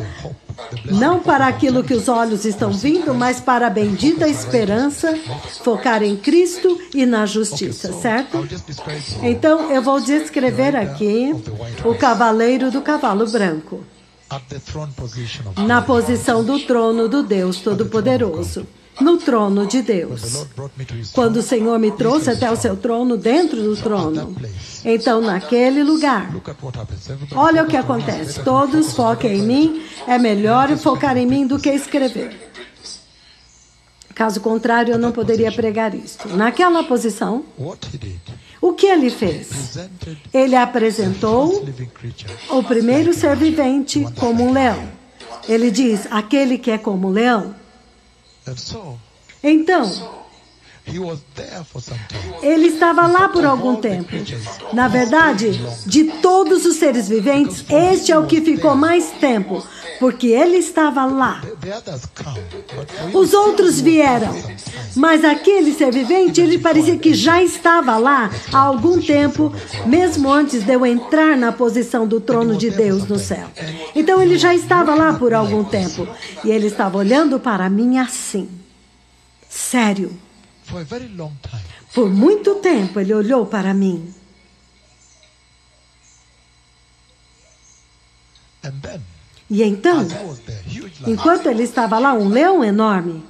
não para aquilo que os olhos estão vendo, mas para a bendita esperança, focar em Cristo e na justiça, certo? Então, eu vou descrever aqui o cavaleiro do cavalo branco, na posição do trono do Deus Todo-Poderoso, no trono de Deus. Quando o Senhor me trouxe até o seu trono, dentro do trono, então naquele lugar, olha o que acontece, todos foquem em mim, é melhor focar em mim do que escrever. Caso contrário, eu não poderia pregar isto. Naquela posição, o que ele fez? Ele apresentou o primeiro ser vivente como um leão. Ele diz, aquele que é como um leão. Então, ele estava lá por algum tempo. Na verdade, de todos os seres viventes, este é o que ficou mais tempo, porque ele estava lá. Os outros vieram, mas aquele ser vivente, ele parecia que já estava lá há algum tempo, mesmo antes de eu entrar na posição do trono de Deus no céu. Então ele já estava lá por algum tempo, e ele estava olhando para mim assim, sério. Por muito tempo ele olhou para mim. E então, enquanto ele estava lá, um leão enorme.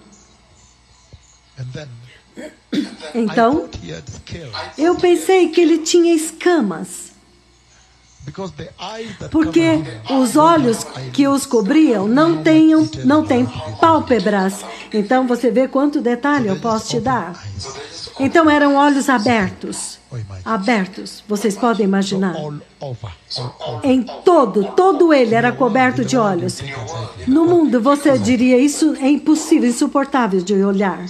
Então, eu pensei que ele tinha escamas. Porque os olhos que os cobriam não têm pálpebras. Então, você vê quanto detalhe eu posso te dar. Então, eram olhos abertos. Abertos, vocês podem imaginar. Em todo ele era coberto de olhos. No mundo, você diria, isso é impossível, insuportável de olhar.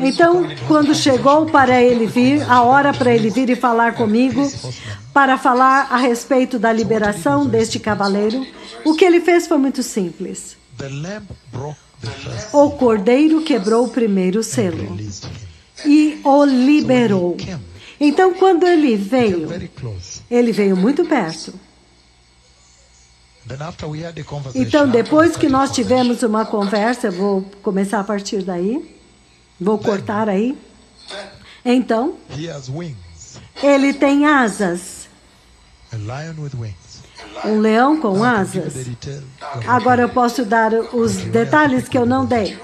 Então, quando chegou para ele vir, a hora para ele vir e falar comigo, para falar a respeito da liberação deste cavaleiro, o que ele fez foi muito simples. O cordeiro quebrou o primeiro selo e o liberou. Então, quando ele veio muito perto. Então, depois que nós tivemos uma conversa, eu vou começar a partir daí, vou cortar aí. Então, ele tem asas. Um leão com asas. Agora eu posso dar os detalhes que eu não dei.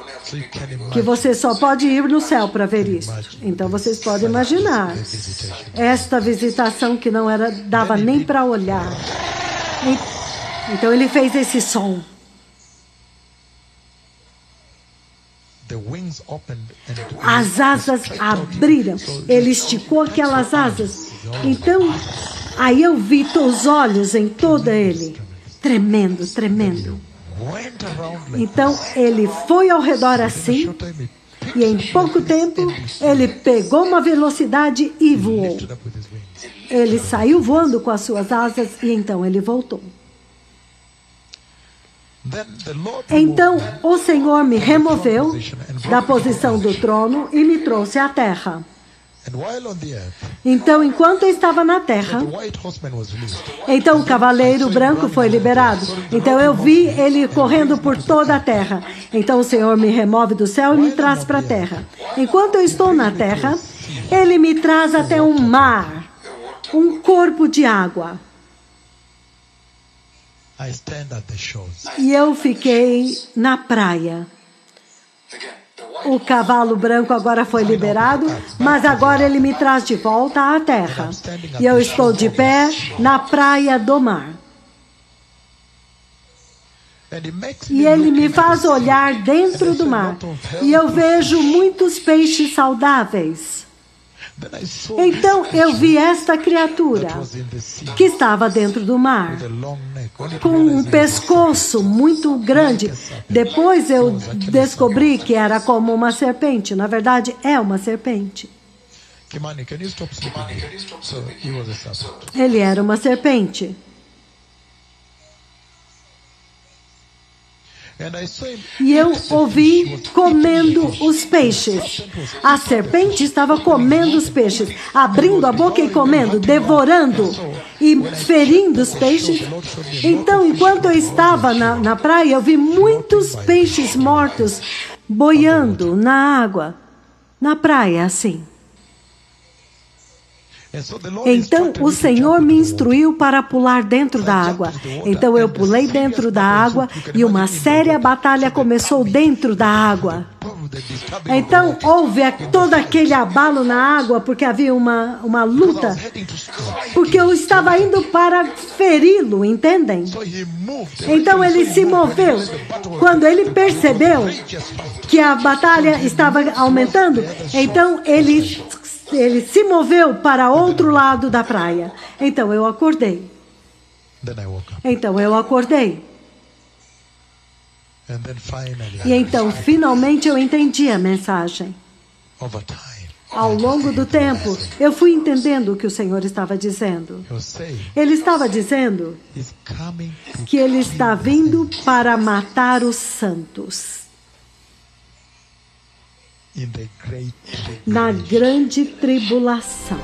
Que você só pode ir no céu para ver isso. Então vocês podem imaginar. Esta visitação que não dava nem para olhar. Então ele fez esse som. As asas abriram. Ele esticou aquelas asas. Então, aí eu vi os olhos em todo ele. Tremendo, tremendo. Então, ele foi ao redor assim. E em pouco tempo, ele pegou uma velocidade e voou. Ele saiu voando com as suas asas e então ele voltou. Então, o Senhor me removeu da posição do trono e me trouxe à terra. Então, enquanto eu estava na terra, então o cavaleiro branco foi liberado. Então, eu vi ele correndo por toda a terra. Então, o Senhor me remove do céu e me traz para a terra. Enquanto eu estou na terra, ele me traz até um mar, um corpo de água. E eu fiquei na praia. O cavalo branco agora foi liberado, mas agora ele me traz de volta à terra. E eu estou de pé na praia do mar. E ele me faz olhar dentro do mar. E eu vejo muitos peixes saudáveis. Então eu vi esta criatura que estava dentro do mar, com um pescoço muito grande. Depois eu descobri que era como uma serpente. Na verdade, é uma serpente. Ele era uma serpente. E eu ouvi comendo os peixes. A serpente estava comendo os peixes, abrindo a boca e comendo, devorando e ferindo os peixes. Então, enquanto eu estava na praia, eu vi muitos peixes mortos boiando na água, na praia, assim. Então, o Senhor me instruiu para pular dentro da água. Então, eu pulei dentro da água e uma séria batalha começou dentro da água. Então, houve todo aquele abalo na água, porque havia uma luta. Porque eu estava indo para feri-lo, entendem? Então, ele se moveu. Quando ele percebeu que a batalha estava aumentando, então ele se moveu para outro lado da praia. Então eu acordei. E então finalmente eu entendi a mensagem. over time. Ao longo do tempo, eu fui entendendo o que o Senhor estava dizendo. He was saying Ele estava dizendo he's coming to que Ele está vindo para matar os santos in the great na grande tribulação.